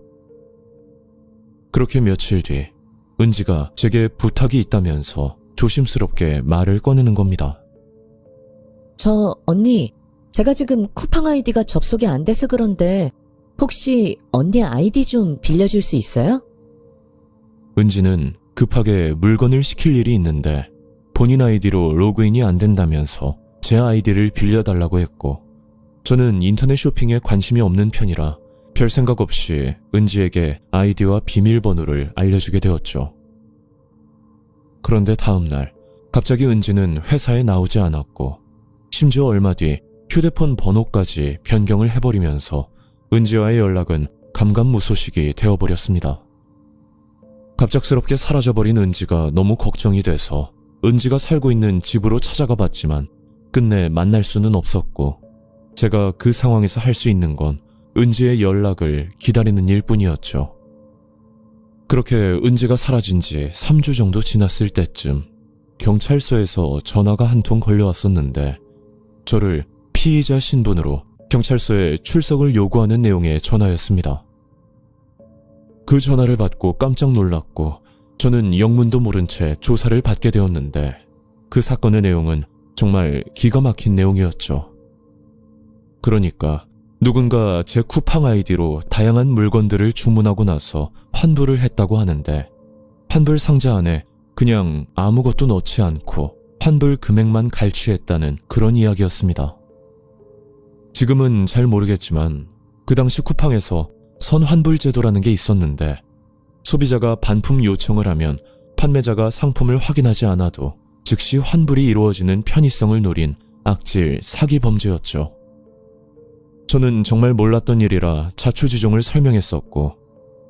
S1: 그렇게 며칠 뒤 은지가 제게 부탁이 있다면서 조심스럽게 말을 꺼내는 겁니다.
S2: 언니, 제가 지금 쿠팡 아이디가 접속이 안 돼서 그런데 혹시 언니 아이디 좀 빌려줄 수 있어요?
S1: 은지는 급하게 물건을 시킬 일이 있는데 본인 아이디로 로그인이 안 된다면서 제 아이디를 빌려달라고 했고 저는 인터넷 쇼핑에 관심이 없는 편이라 별 생각 없이 은지에게 아이디와 비밀번호를 알려주게 되었죠. 그런데 다음날 갑자기 은지는 회사에 나오지 않았고 심지어 얼마 뒤 휴대폰 번호까지 변경을 해버리면서 은지와의 연락은 감감무소식이 되어버렸습니다. 갑작스럽게 사라져버린 은지가 너무 걱정이 돼서 은지가 살고 있는 집으로 찾아가 봤지만 끝내 만날 수는 없었고 제가 그 상황에서 할 수 있는 건 은지의 연락을 기다리는 일뿐이었죠. 그렇게 은지가 사라진 지 3주 정도 지났을 때쯤 경찰서에서 전화가 한 통 걸려왔었는데 저를 피의자 신분으로 경찰서에 출석을 요구하는 내용의 전화였습니다. 그 전화를 받고 깜짝 놀랐고 저는 영문도 모른 채 조사를 받게 되었는데 그 사건의 내용은 정말 기가 막힌 내용이었죠. 그러니까 누군가 제 쿠팡 아이디로 다양한 물건들을 주문하고 나서 환불을 했다고 하는데 환불 상자 안에 그냥 아무것도 넣지 않고 환불 금액만 갈취했다는 그런 이야기였습니다. 지금은 잘 모르겠지만 그 당시 쿠팡에서 선환불 제도라는 게 있었는데 소비자가 반품 요청을 하면 판매자가 상품을 확인하지 않아도 즉시 환불이 이루어지는 편의성을 노린 악질 사기 범죄였죠. 저는 정말 몰랐던 일이라 자초지종을 설명했었고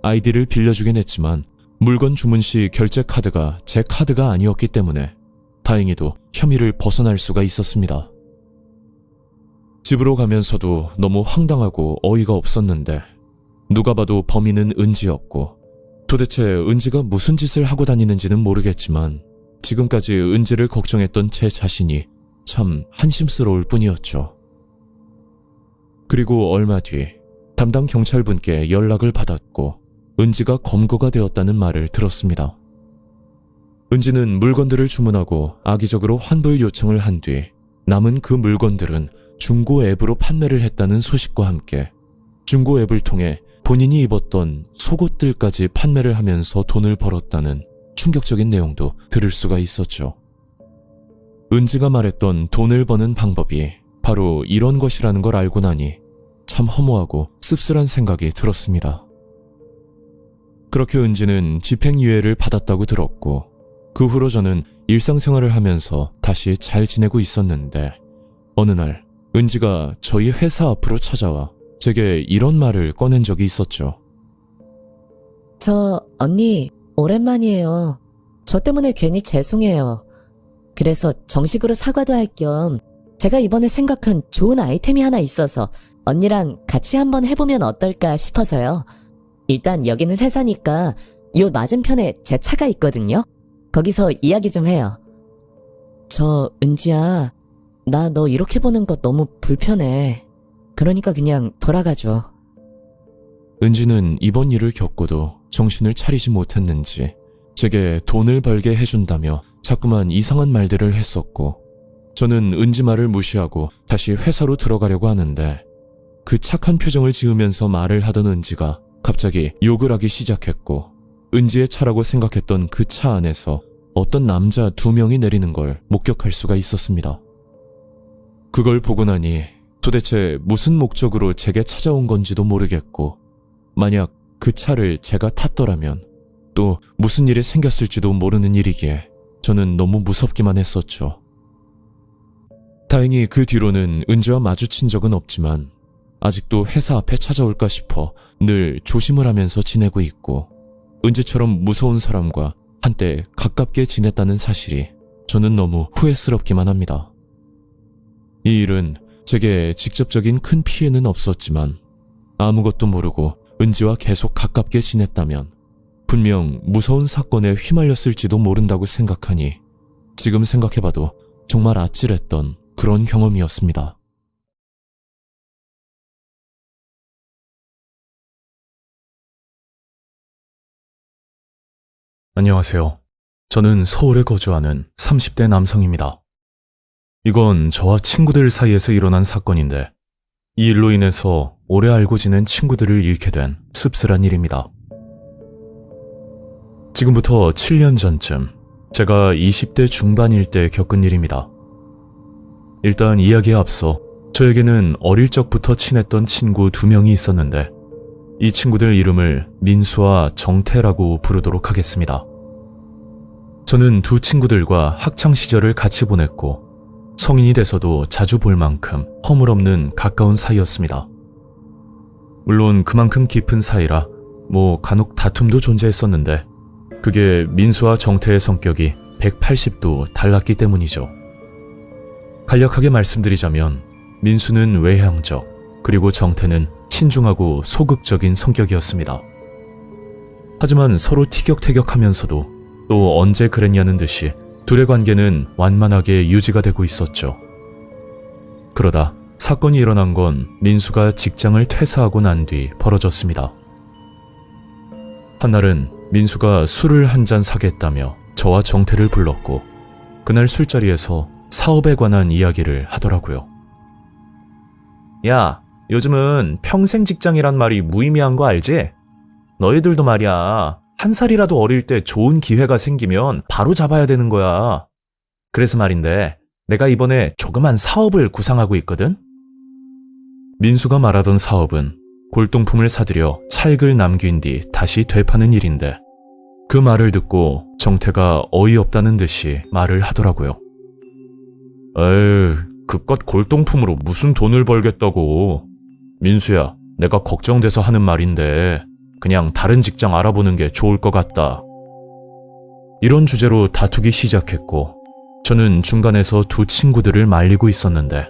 S1: 아이디를 빌려주긴 했지만 물건 주문 시 결제 카드가 제 카드가 아니었기 때문에 다행히도 혐의를 벗어날 수가 있었습니다. 집으로 가면서도 너무 황당하고 어이가 없었는데 누가 봐도 범인은 은지였고 도대체 은지가 무슨 짓을 하고 다니는지는 모르겠지만 지금까지 은지를 걱정했던 제 자신이 참 한심스러울 뿐이었죠. 그리고 얼마 뒤 담당 경찰분께 연락을 받았고 은지가 검거가 되었다는 말을 들었습니다. 은지는 물건들을 주문하고 악의적으로 환불 요청을 한 뒤 남은 그 물건들은 중고 앱으로 판매를 했다는 소식과 함께 중고 앱을 통해 본인이 입었던 속옷들까지 판매를 하면서 돈을 벌었다는 충격적인 내용도 들을 수가 있었죠. 은지가 말했던 돈을 버는 방법이 바로 이런 것이라는 걸 알고 나니 참 허무하고 씁쓸한 생각이 들었습니다. 그렇게 은지는 집행유예를 받았다고 들었고 그 후로 저는 일상생활을 하면서 다시 잘 지내고 있었는데 어느 날 은지가 저희 회사 앞으로 찾아와 제게 이런 말을 꺼낸 적이 있었죠.
S2: 언니, 오랜만이에요. 저 때문에 괜히 죄송해요. 그래서 정식으로 사과도 할 겸 제가 이번에 생각한 좋은 아이템이 하나 있어서 언니랑 같이 한번 해보면 어떨까 싶어서요. 일단 여기는 회사니까 요 맞은편에 제 차가 있거든요. 거기서 이야기 좀 해요. 은지야, 나 너 이렇게 보는 거 너무 불편해. 그러니까 그냥 돌아가줘.
S1: 은지는 이번 일을 겪고도 정신을 차리지 못했는지 제게 돈을 벌게 해준다며 자꾸만 이상한 말들을 했었고 저는 은지 말을 무시하고 다시 회사로 들어가려고 하는데 그 착한 표정을 지으면서 말을 하던 은지가 갑자기 욕을 하기 시작했고 은지의 차라고 생각했던 그 차 안에서 어떤 남자 2명이 내리는 걸 목격할 수가 있었습니다. 그걸 보고 나니 도대체 무슨 목적으로 제게 찾아온 건지도 모르겠고 만약 그 차를 제가 탔더라면 또 무슨 일이 생겼을지도 모르는 일이기에 저는 너무 무섭기만 했었죠. 다행히 그 뒤로는 은지와 마주친 적은 없지만 아직도 회사 앞에 찾아올까 싶어 늘 조심을 하면서 지내고 있고 은지처럼 무서운 사람과 한때 가깝게 지냈다는 사실이 저는 너무 후회스럽기만 합니다. 이 일은 제게 직접적인 큰 피해는 없었지만 아무것도 모르고 은지와 계속 가깝게 지냈다면 분명 무서운 사건에 휘말렸을지도 모른다고 생각하니 지금 생각해봐도 정말 아찔했던 그런 경험이었습니다. 안녕하세요. 저는 서울에 거주하는 30대 남성입니다. 이건 저와 친구들 사이에서 일어난 사건인데 이 일로 인해서 오래 알고 지낸 친구들을 잃게 된 씁쓸한 일입니다. 지금부터 7년 전쯤 제가 20대 중반일 때 겪은 일입니다. 일단 이야기에 앞서 저에게는 어릴 적부터 친했던 친구 2명이 있었는데 이 친구들 이름을 민수와 정태라고 부르도록 하겠습니다. 저는 두 친구들과 학창시절을 같이 보냈고 성인이 돼서도 자주 볼 만큼 허물없는 가까운 사이였습니다. 물론 그만큼 깊은 사이라 간혹 다툼도 존재했었는데 그게 민수와 정태의 성격이 180도 달랐기 때문이죠. 간략하게 말씀드리자면 민수는 외향적, 그리고 정태는 신중하고 소극적인 성격이었습니다. 하지만 서로 티격태격하면서도 또 언제 그랬냐는 듯이 둘의 관계는 완만하게 유지가 되고 있었죠. 그러다 사건이 일어난 건 민수가 직장을 퇴사하고 난 뒤 벌어졌습니다. 한날은 민수가 술을 한 잔 사겠다며 저와 정태를 불렀고 그날 술자리에서 사업에 관한 이야기를 하더라고요. 야, 요즘은 평생 직장이란 말이 무의미한 거 알지? 너희들도 말이야, 한 살이라도 어릴 때 좋은 기회가 생기면 바로 잡아야 되는 거야. 그래서 말인데 내가 이번에 조그만 사업을 구상하고 있거든? 민수가 말하던 사업은 골동품을 사들여 차익을 남긴 뒤 다시 되파는 일인데 그 말을 듣고 정태가 어이없다는 듯이 말을 하더라고요. 에이, 그깟 골동품으로 무슨 돈을 벌겠다고. 민수야, 내가 걱정돼서 하는 말인데 그냥 다른 직장 알아보는 게 좋을 것 같다. 이런 주제로 다투기 시작했고 저는 중간에서 두 친구들을 말리고 있었는데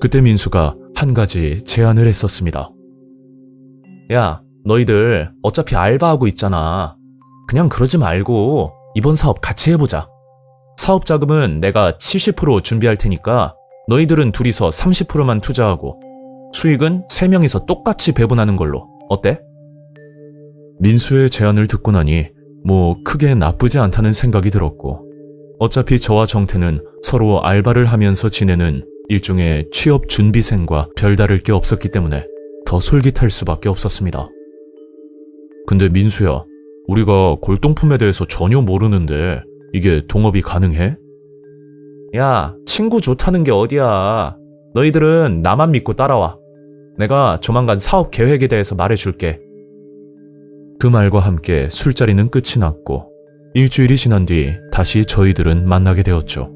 S1: 그때 민수가 한 가지 제안을 했었습니다. 야, 너희들 어차피 알바하고 있잖아. 그냥 그러지 말고 이번 사업 같이 해보자. 사업 자금은 내가 70% 준비할 테니까 너희들은 둘이서 30%만 투자하고 수익은 3명이서 똑같이 배분하는 걸로. 어때? 민수의 제안을 듣고 나니 크게 나쁘지 않다는 생각이 들었고 어차피 저와 정태는 서로 알바를 하면서 지내는 일종의 취업 준비생과 별다를 게 없었기 때문에 더 솔깃할 수밖에 없었습니다. 근데 민수야, 우리가 골동품에 대해서 전혀 모르는데 이게 동업이 가능해? 야, 친구 좋다는 게 어디야. 너희들은 나만 믿고 따라와. 내가 조만간 사업 계획에 대해서 말해줄게. 그 말과 함께 술자리는 끝이 났고 일주일이 지난 뒤 다시 저희들은 만나게 되었죠.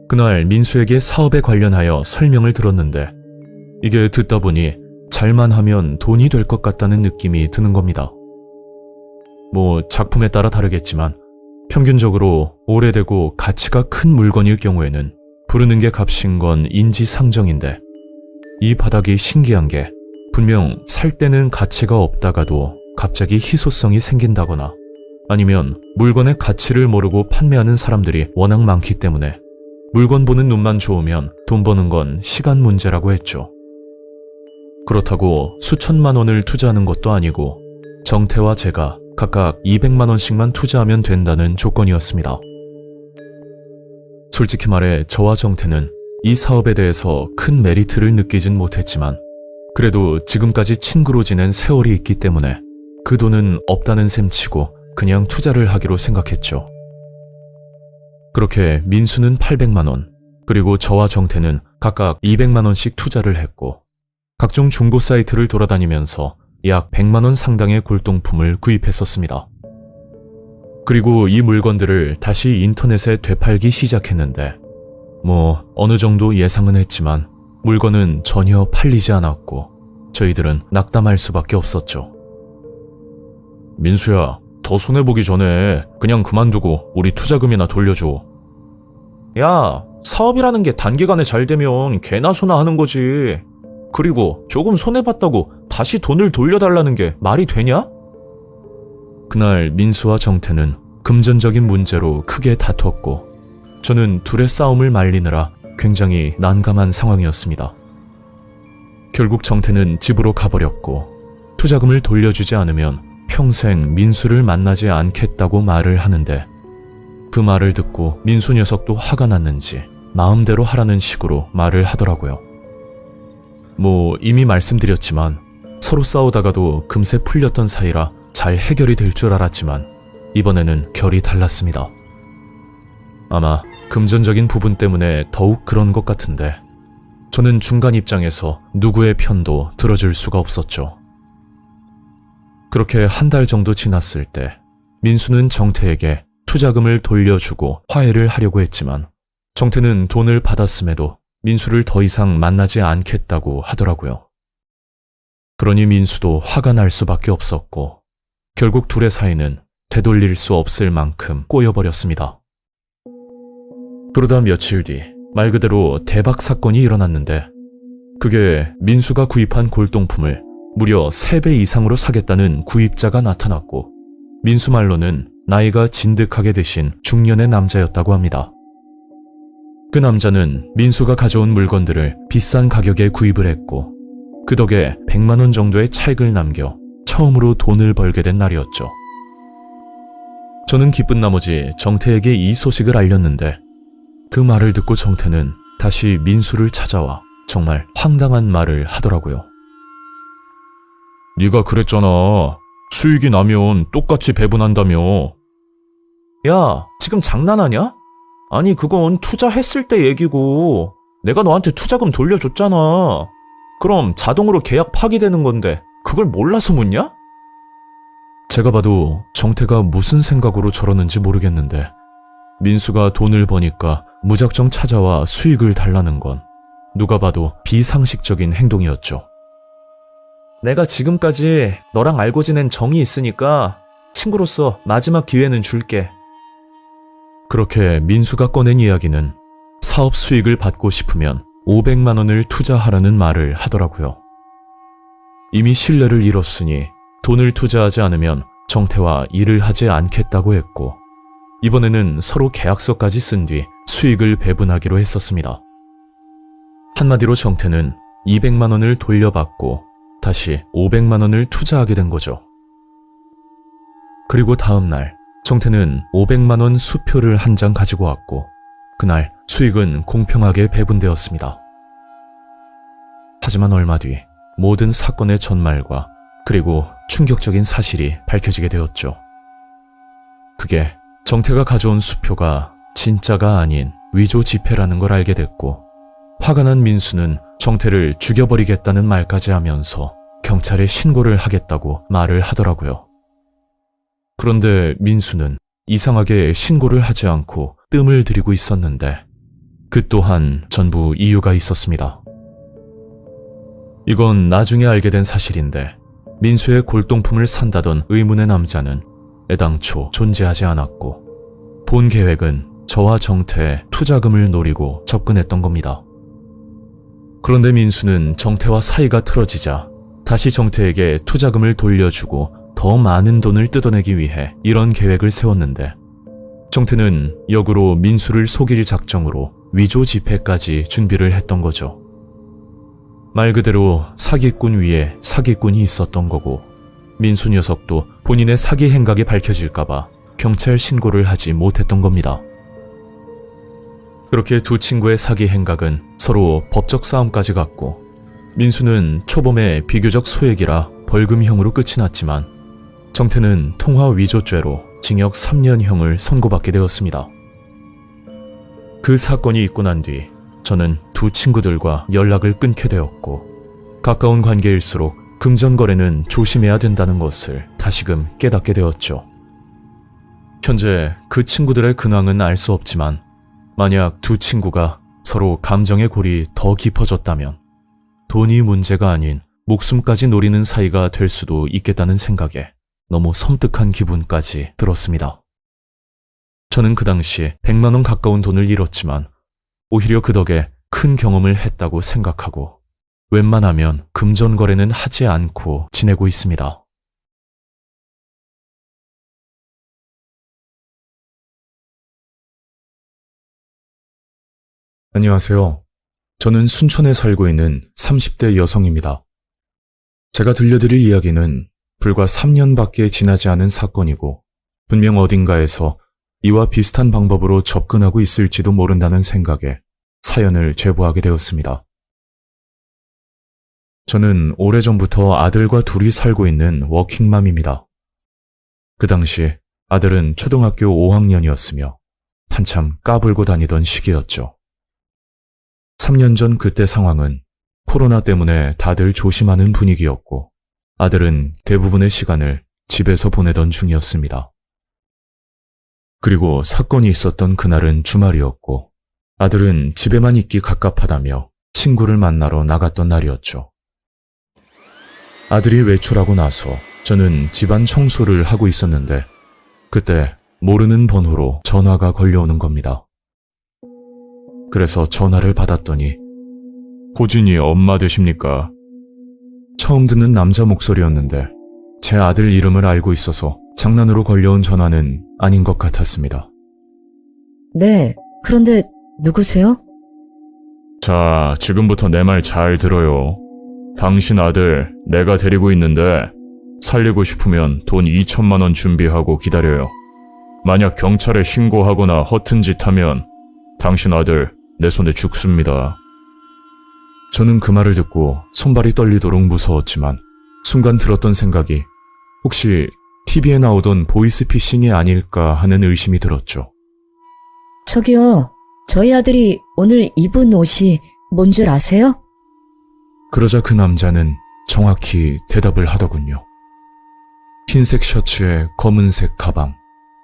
S1: 그날 민수에게 사업에 관련하여 설명을 들었는데 이게 듣다 보니 잘만 하면 돈이 될 것 같다는 느낌이 드는 겁니다. 뭐 작품에 따라 다르겠지만 평균적으로 오래되고 가치가 큰 물건일 경우에는 부르는 게 값인 건 인지상정인데 이 바닥이 신기한 게 분명 살 때는 가치가 없다가도 갑자기 희소성이 생긴다거나 아니면 물건의 가치를 모르고 판매하는 사람들이 워낙 많기 때문에 물건 보는 눈만 좋으면 돈 버는 건 시간 문제라고 했죠. 그렇다고 수천만 원을 투자하는 것도 아니고 정태와 제가 각각 200만 원씩만 투자하면 된다는 조건이었습니다. 솔직히 말해 저와 정태는 이 사업에 대해서 큰 메리트를 느끼진 못했지만 그래도 지금까지 친구로 지낸 세월이 있기 때문에 그 돈은 없다는 셈치고 그냥 투자를 하기로 생각했죠. 그렇게 민수는 800만 원, 그리고 저와 정태는 각각 200만 원씩 투자를 했고 각종 중고 사이트를 돌아다니면서 약 100만 원 상당의 골동품을 구입했었습니다. 그리고 이 물건들을 다시 인터넷에 되팔기 시작했는데 뭐 어느 정도 예상은 했지만 물건은 전혀 팔리지 않았고 저희들은 낙담할 수밖에 없었죠. 민수야, 더 손해보기 전에 그냥 그만두고 우리 투자금이나 돌려줘. 야, 사업이라는 게 단기간에 잘 되면 개나 소나 하는 거지. 그리고 조금 손해봤다고 다시 돈을 돌려달라는 게 말이 되냐? 그날 민수와 정태는 금전적인 문제로 크게 다퉜고 저는 둘의 싸움을 말리느라 굉장히 난감한 상황이었습니다. 결국 정태는 집으로 가버렸고 투자금을 돌려주지 않으면 평생 민수를 만나지 않겠다고 말을 하는데 그 말을 듣고 민수 녀석도 화가 났는지 마음대로 하라는 식으로 말을 하더라고요. 뭐 이미 말씀드렸지만 서로 싸우다가도 금세 풀렸던 사이라 잘 해결이 될 줄 알았지만 이번에는 결이 달랐습니다. 아마 금전적인 부분 때문에 더욱 그런 것 같은데 저는 중간 입장에서 누구의 편도 들어줄 수가 없었죠. 그렇게 한 달 정도 지났을 때 민수는 정태에게 투자금을 돌려주고 화해를 하려고 했지만 정태는 돈을 받았음에도 민수를 더 이상 만나지 않겠다고 하더라고요. 그러니 민수도 화가 날 수밖에 없었고 결국 둘의 사이는 되돌릴 수 없을 만큼 꼬여버렸습니다. 그러다 며칠 뒤 말 그대로 대박 사건이 일어났는데 그게 민수가 구입한 골동품을 무려 3배 이상으로 사겠다는 구입자가 나타났고 민수 말로는 나이가 진득하게 드신 중년의 남자였다고 합니다. 그 남자는 민수가 가져온 물건들을 비싼 가격에 구입을 했고 그 덕에 100만 원 정도의 차익을 남겨 처음으로 돈을 벌게 된 날이었죠. 저는 기쁜 나머지 정태에게 이 소식을 알렸는데 그 말을 듣고 정태는 다시 민수를 찾아와 정말 황당한 말을 하더라고요. 네가 그랬잖아. 수익이 나면 똑같이 배분한다며. 야, 지금 장난하냐? 아니 그건 투자했을 때 얘기고 내가 너한테 투자금 돌려줬잖아. 그럼 자동으로 계약 파기되는 건데 그걸 몰라서 묻냐? 제가 봐도 정태가 무슨 생각으로 저러는지 모르겠는데 민수가 돈을 버니까 무작정 찾아와 수익을 달라는 건 누가 봐도 비상식적인 행동이었죠. 내가 지금까지 너랑 알고 지낸 정이 있으니까 친구로서 마지막 기회는 줄게. 그렇게 민수가 꺼낸 이야기는 사업 수익을 받고 싶으면 500만 원을 투자하라는 말을 하더라고요. 이미 신뢰를 잃었으니 돈을 투자하지 않으면 정태와 일을 하지 않겠다고 했고 이번에는 서로 계약서까지 쓴 뒤 수익을 배분하기로 했었습니다. 한마디로 정태는 200만 원을 돌려받고 다시 500만 원을 투자하게 된 거죠. 그리고 다음 날 정태는 500만 원 수표를 한 장 가지고 왔고 그날 수익은 공평하게 배분되었습니다. 하지만 얼마 뒤 모든 사건의 전말과 그리고 충격적인 사실이 밝혀지게 되었죠. 그게 정태가 가져온 수표가 진짜가 아닌 위조 지폐라는 걸 알게 됐고, 화가 난 민수는 정태를 죽여버리겠다는 말까지 하면서 경찰에 신고를 하겠다고 말을 하더라고요. 그런데 민수는 이상하게 신고를 하지 않고 뜸을 들이고 있었는데, 그 또한 전부 이유가 있었습니다. 이건 나중에 알게 된 사실인데, 민수의 골동품을 산다던 의문의 남자는 애당초 존재하지 않았고, 본 계획은 저와 정태의 투자금을 노리고 접근했던 겁니다. 그런데 민수는 정태와 사이가 틀어지자 다시 정태에게 투자금을 돌려주고 더 많은 돈을 뜯어내기 위해 이런 계획을 세웠는데, 정태는 역으로 민수를 속일 작정으로 위조 지폐까지 준비를 했던 거죠. 말 그대로 사기꾼 위에 사기꾼이 있었던 거고, 민수 녀석도 본인의 사기 행각이 밝혀질까봐 경찰 신고를 하지 못했던 겁니다. 그렇게 두 친구의 사기 행각은 서로 법적 싸움까지 갔고, 민수는 초범의 비교적 소액이라 벌금형으로 끝이 났지만, 정태는 통화 위조죄로 징역 3년형을 선고받게 되었습니다. 그 사건이 있고 난 뒤 저는 두 친구들과 연락을 끊게 되었고, 가까운 관계일수록 금전거래는 조심해야 된다는 것을 다시금 깨닫게 되었죠. 현재 그 친구들의 근황은 알 수 없지만, 만약 두 친구가 서로 감정의 골이 더 깊어졌다면 돈이 문제가 아닌 목숨까지 노리는 사이가 될 수도 있겠다는 생각에 너무 섬뜩한 기분까지 들었습니다. 저는 그 당시 100만 원 가까운 돈을 잃었지만 오히려 그 덕에 큰 경험을 했다고 생각하고 웬만하면 금전 거래는 하지 않고 지내고 있습니다. 안녕하세요. 저는 순천에 살고 있는 30대 여성입니다. 제가 들려드릴 이야기는 불과 3년밖에 지나지 않은 사건이고, 분명 어딘가에서 이와 비슷한 방법으로 접근하고 있을지도 모른다는 생각에 사연을 제보하게 되었습니다. 저는 오래전부터 아들과 둘이 살고 있는 워킹맘입니다. 그 당시 아들은 초등학교 5학년이었으며 한참 까불고 다니던 시기였죠. 3년 전 그때 상황은 코로나 때문에 다들 조심하는 분위기였고, 아들은 대부분의 시간을 집에서 보내던 중이었습니다. 그리고 사건이 있었던 그날은 주말이었고, 아들은 집에만 있기 갑갑하다며 친구를 만나러 나갔던 날이었죠. 아들이 외출하고 나서 저는 집안 청소를 하고 있었는데, 그때 모르는 번호로 전화가 걸려오는 겁니다. 그래서 전화를 받았더니, 호진이 엄마 되십니까? 처음 듣는 남자 목소리였는데 제 아들 이름을 알고 있어서 장난으로 걸려온 전화는 아닌 것 같았습니다.
S2: 네, 그런데 누구세요?
S1: 자, 지금부터 내 말 잘 들어요. 당신 아들 내가 데리고 있는데 살리고 싶으면 돈 2천만 원 준비하고 기다려요. 만약 경찰에 신고하거나 허튼 짓 하면 당신 아들 내 손에 죽습니다. 저는 그 말을 듣고 손발이 떨리도록 무서웠지만 순간 들었던 생각이 혹시 TV에 나오던 보이스피싱이 아닐까 하는 의심이 들었죠.
S2: 저기요, 저희 아들이 오늘 입은 옷이 뭔 줄 아세요?
S1: 그러자 그 남자는 정확히 대답을 하더군요. 흰색 셔츠에 검은색 가방,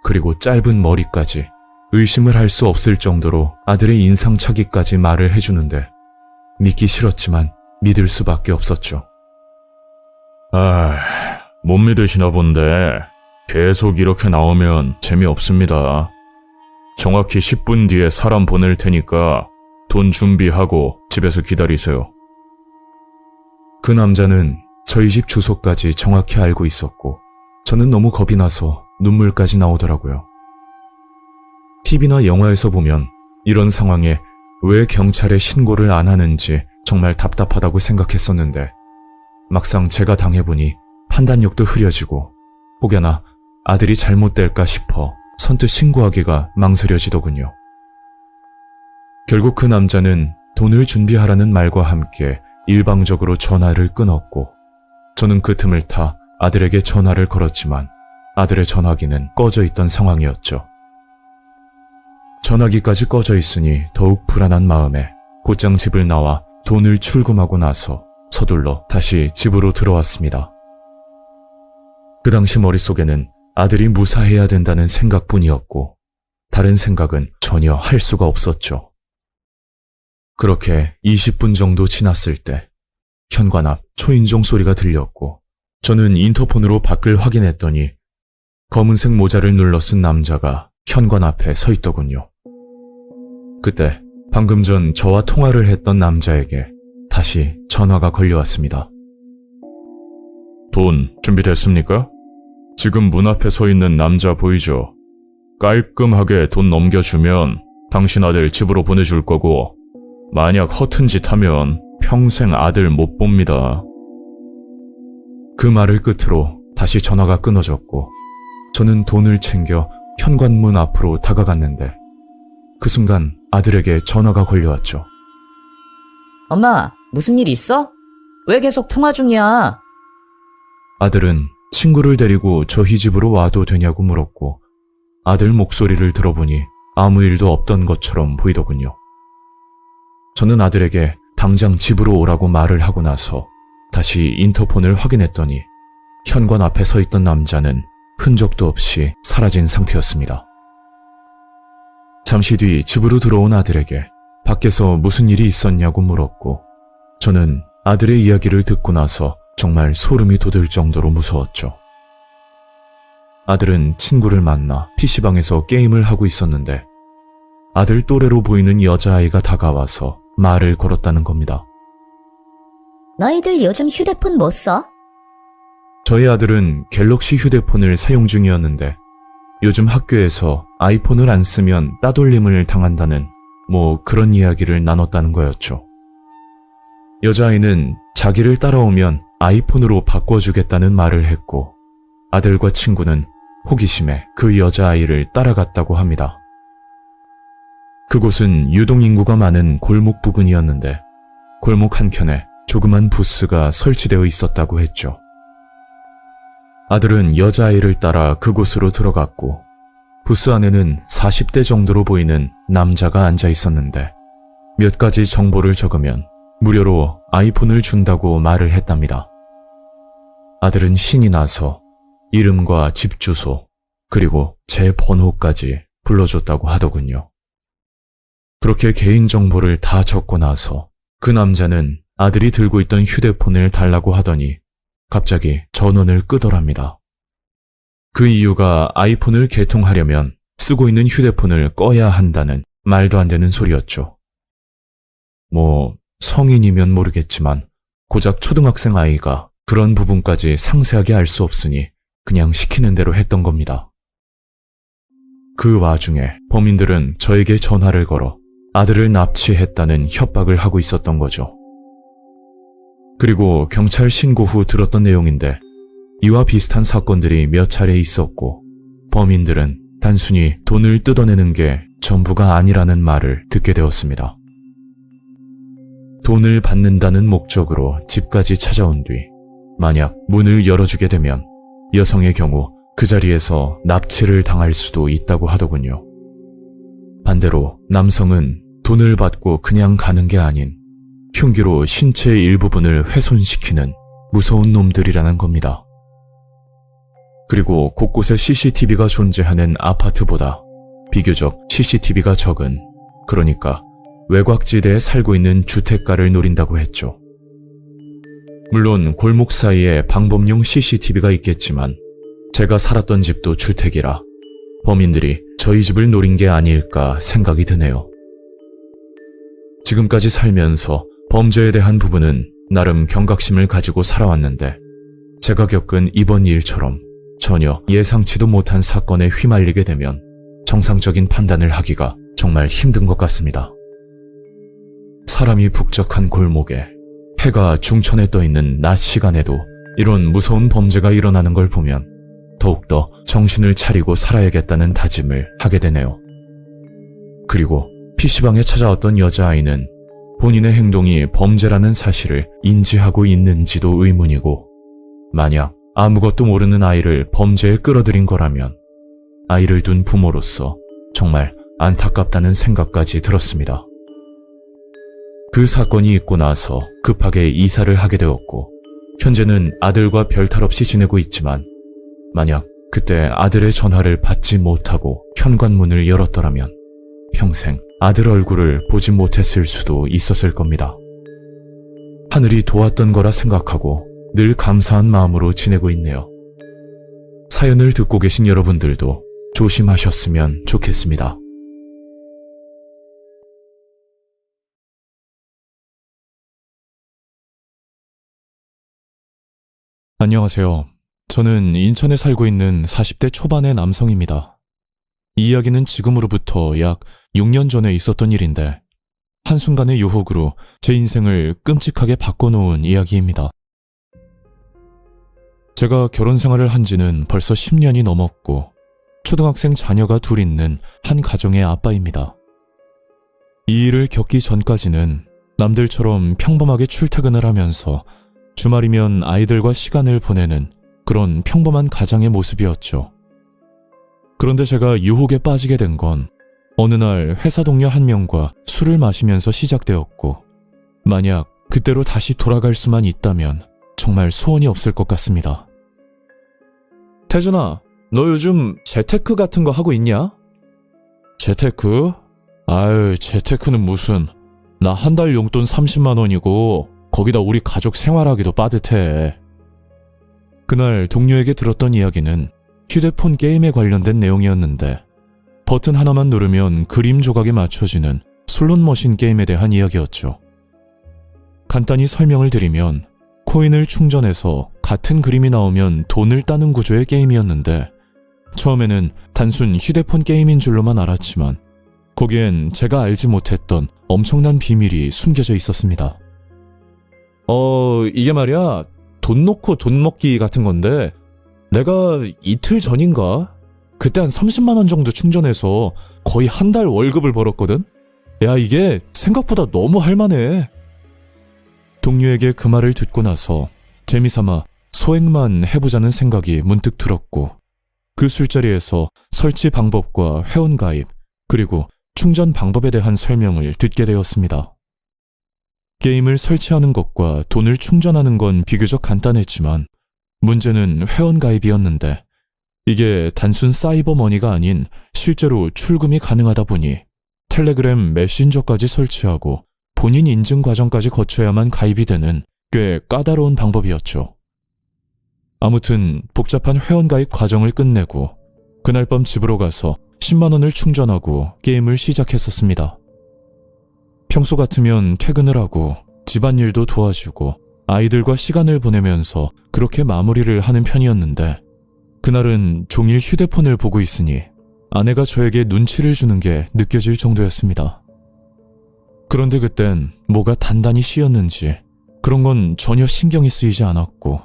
S1: 그리고 짧은 머리까지 의심을 할 수 없을 정도로 아들의 인상착의까지 말을 해주는데 믿기 싫었지만 믿을 수밖에 없었죠. 못 믿으시나 본데 계속 이렇게 나오면 재미없습니다. 정확히 10분 뒤에 사람 보낼 테니까 돈 준비하고 집에서 기다리세요. 그 남자는 저희 집 주소까지 정확히 알고 있었고 저는 너무 겁이 나서 눈물까지 나오더라고요. TV나 영화에서 보면 이런 상황에 왜 경찰에 신고를 안 하는지 정말 답답하다고 생각했었는데 막상 제가 당해보니 판단력도 흐려지고 혹여나 아들이 잘못될까 싶어 선뜻 신고하기가 망설여지더군요. 결국 그 남자는 돈을 준비하라는 말과 함께 일방적으로 전화를 끊었고 저는 그 틈을 타 아들에게 전화를 걸었지만 아들의 전화기는 꺼져 있던 상황이었죠. 전화기까지 꺼져 있으니 더욱 불안한 마음에 곧장 집을 나와 돈을 출금하고 나서 서둘러 다시 집으로 들어왔습니다. 그 당시 머릿속에는 아들이 무사해야 된다는 생각뿐이었고 다른 생각은 전혀 할 수가 없었죠. 그렇게 20분 정도 지났을 때 현관 앞 초인종 소리가 들렸고 저는 인터폰으로 밖을 확인했더니 검은색 모자를 눌러 쓴 남자가 현관 앞에 서 있더군요. 그때 방금 전 저와 통화를 했던 남자에게 다시 전화가 걸려왔습니다. 돈 준비됐습니까? 지금 문 앞에 서 있는 남자 보이죠? 깔끔하게 돈 넘겨주면 당신 아들 집으로 보내줄 거고 만약 허튼 짓 하면 평생 아들 못 봅니다. 그 말을 끝으로 다시 전화가 끊어졌고 저는 돈을 챙겨 현관문 앞으로 다가갔는데 그 순간 아들에게 전화가 걸려왔죠.
S2: 엄마, 무슨 일 있어? 왜 계속 통화 중이야?
S1: 아들은 친구를 데리고 저희 집으로 와도 되냐고 물었고 아들 목소리를 들어보니 아무 일도 없던 것처럼 보이더군요. 저는 아들에게 당장 집으로 오라고 말을 하고 나서 다시 인터폰을 확인했더니 현관 앞에 서 있던 남자는 흔적도 없이 사라진 상태였습니다. 잠시 뒤 집으로 들어온 아들에게 밖에서 무슨 일이 있었냐고 물었고 저는 아들의 이야기를 듣고 나서 정말 소름이 돋을 정도로 무서웠죠. 아들은 친구를 만나 PC방에서 게임을 하고 있었는데 아들 또래로 보이는 여자아이가 다가와서 말을 걸었다는 겁니다.
S3: 너희들 요즘 휴대폰 뭐 써?
S1: 저희 아들은 갤럭시 휴대폰을 사용 중이었는데 요즘 학교에서 아이폰을 안 쓰면 따돌림을 당한다는 그런 이야기를 나눴다는 거였죠. 여자아이는 자기를 따라오면 아이폰으로 바꿔주겠다는 말을 했고 아들과 친구는 호기심에 그 여자아이를 따라갔다고 합니다. 그곳은 유동인구가 많은 골목 부근이었는데 골목 한켠에 조그만 부스가 설치되어 있었다고 했죠. 아들은 여자아이를 따라 그곳으로 들어갔고 부스 안에는 40대 정도로 보이는 남자가 앉아 있었는데 몇 가지 정보를 적으면 무료로 아이폰을 준다고 말을 했답니다. 아들은 신이 나서 이름과 집 주소 그리고 제 번호까지 불러줬다고 하더군요. 그렇게 개인정보를 다 적고 나서 그 남자는 아들이 들고 있던 휴대폰을 달라고 하더니 갑자기 전원을 끄더랍니다. 그 이유가 아이폰을 개통하려면 쓰고 있는 휴대폰을 꺼야 한다는 말도 안 되는 소리였죠. 성인이면 모르겠지만 고작 초등학생 아이가 그런 부분까지 상세하게 알 수 없으니 그냥 시키는 대로 했던 겁니다. 그 와중에 범인들은 저에게 전화를 걸어 아들을 납치했다는 협박을 하고 있었던 거죠. 그리고 경찰 신고 후 들었던 내용인데 이와 비슷한 사건들이 몇 차례 있었고 범인들은 단순히 돈을 뜯어내는 게 전부가 아니라는 말을 듣게 되었습니다. 돈을 받는다는 목적으로 집까지 찾아온 뒤 만약 문을 열어주게 되면 여성의 경우 그 자리에서 납치를 당할 수도 있다고 하더군요. 반대로 남성은 돈을 받고 그냥 가는 게 아닌 흉기로 신체의 일부분을 훼손시키는 무서운 놈들이라는 겁니다. 그리고 곳곳에 CCTV가 존재하는 아파트보다 비교적 CCTV가 적은, 그러니까 외곽지대에 살고 있는 주택가를 노린다고 했죠. 물론 골목 사이에 방범용 CCTV가 있겠지만 제가 살았던 집도 주택이라 범인들이 저희 집을 노린 게 아닐까 생각이 드네요. 지금까지 살면서 범죄에 대한 부분은 나름 경각심을 가지고 살아왔는데 제가 겪은 이번 일처럼 전혀 예상치도 못한 사건에 휘말리게 되면 정상적인 판단을 하기가 정말 힘든 것 같습니다. 사람이 북적한 골목에 해가 중천에 떠있는 낮 시간에도 이런 무서운 범죄가 일어나는 걸 보면 더욱더 정신을 차리고 살아야겠다는 다짐을 하게 되네요. 그리고 PC방에 찾아왔던 여자아이는 본인의 행동이 범죄라는 사실을 인지하고 있는지도 의문이고, 만약 아무것도 모르는 아이를 범죄에 끌어들인 거라면 아이를 둔 부모로서 정말 안타깝다는 생각까지 들었습니다. 그 사건이 있고 나서 급하게 이사를 하게 되었고, 현재는 아들과 별탈 없이 지내고 있지만, 만약 그때 아들의 전화를 받지 못하고 현관문을 열었더라면 평생 아들 얼굴을 보지 못했을 수도 있었을 겁니다. 하늘이 도왔던 거라 생각하고 늘 감사한 마음으로 지내고 있네요. 사연을 듣고 계신 여러분들도 조심하셨으면 좋겠습니다. 안녕하세요. 저는 인천에 살고 있는 40대 초반의 남성입니다. 이 이야기는 지금으로부터 약 6년 전에 있었던 일인데, 한순간의 유혹으로 제 인생을 끔찍하게 바꿔놓은 이야기입니다. 제가 결혼 생활을 한 지는 벌써 10년이 넘었고, 초등학생 자녀가 둘 있는 한 가정의 아빠입니다. 이 일을 겪기 전까지는 남들처럼 평범하게 출퇴근을 하면서 주말이면 아이들과 시간을 보내는 그런 평범한 가장의 모습이었죠. 그런데 제가 유혹에 빠지게 된 건 어느 날 회사 동료 한 명과 술을 마시면서 시작되었고, 만약 그때로 다시 돌아갈 수만 있다면 정말 소원이 없을 것 같습니다. 태준아, 너 요즘 재테크 같은 거 하고 있냐? 재테크? 아유, 재테크는 무슨. 나 한 달 용돈 30만 원이고 거기다 우리 가족 생활하기도 빠듯해. 그날 동료에게 들었던 이야기는 휴대폰 게임에 관련된 내용이었는데, 버튼 하나만 누르면 그림 조각에 맞춰지는 슬롯머신 게임에 대한 이야기였죠. 간단히 설명을 드리면 코인을 충전해서 같은 그림이 나오면 돈을 따는 구조의 게임이었는데, 처음에는 단순 휴대폰 게임인 줄로만 알았지만 거기엔 제가 알지 못했던 엄청난 비밀이 숨겨져 있었습니다. 이게 말이야, 돈 놓고 돈 먹기 같은 건데, 내가 이틀 전인가? 그때 한 30만 원 정도 충전해서 거의 한 달 월급을 벌었거든? 야, 이게 생각보다 너무 할만해. 동료에게 그 말을 듣고 나서 재미삼아 소액만 해보자는 생각이 문득 들었고, 그 술자리에서 설치 방법과 회원가입, 그리고 충전 방법에 대한 설명을 듣게 되었습니다. 게임을 설치하는 것과 돈을 충전하는 건 비교적 간단했지만 문제는 회원가입이었는데, 이게 단순 사이버 머니가 아닌 실제로 출금이 가능하다 보니 텔레그램 메신저까지 설치하고 본인 인증 과정까지 거쳐야만 가입이 되는 꽤 까다로운 방법이었죠. 아무튼 복잡한 회원가입 과정을 끝내고 그날 밤 집으로 가서 10만 원을 충전하고 게임을 시작했었습니다. 평소 같으면 퇴근을 하고 집안일도 도와주고 아이들과 시간을 보내면서 그렇게 마무리를 하는 편이었는데, 그날은 종일 휴대폰을 보고 있으니 아내가 저에게 눈치를 주는 게 느껴질 정도였습니다. 그런데 그땐 뭐가 단단히 씌었는지 그런 건 전혀 신경이 쓰이지 않았고,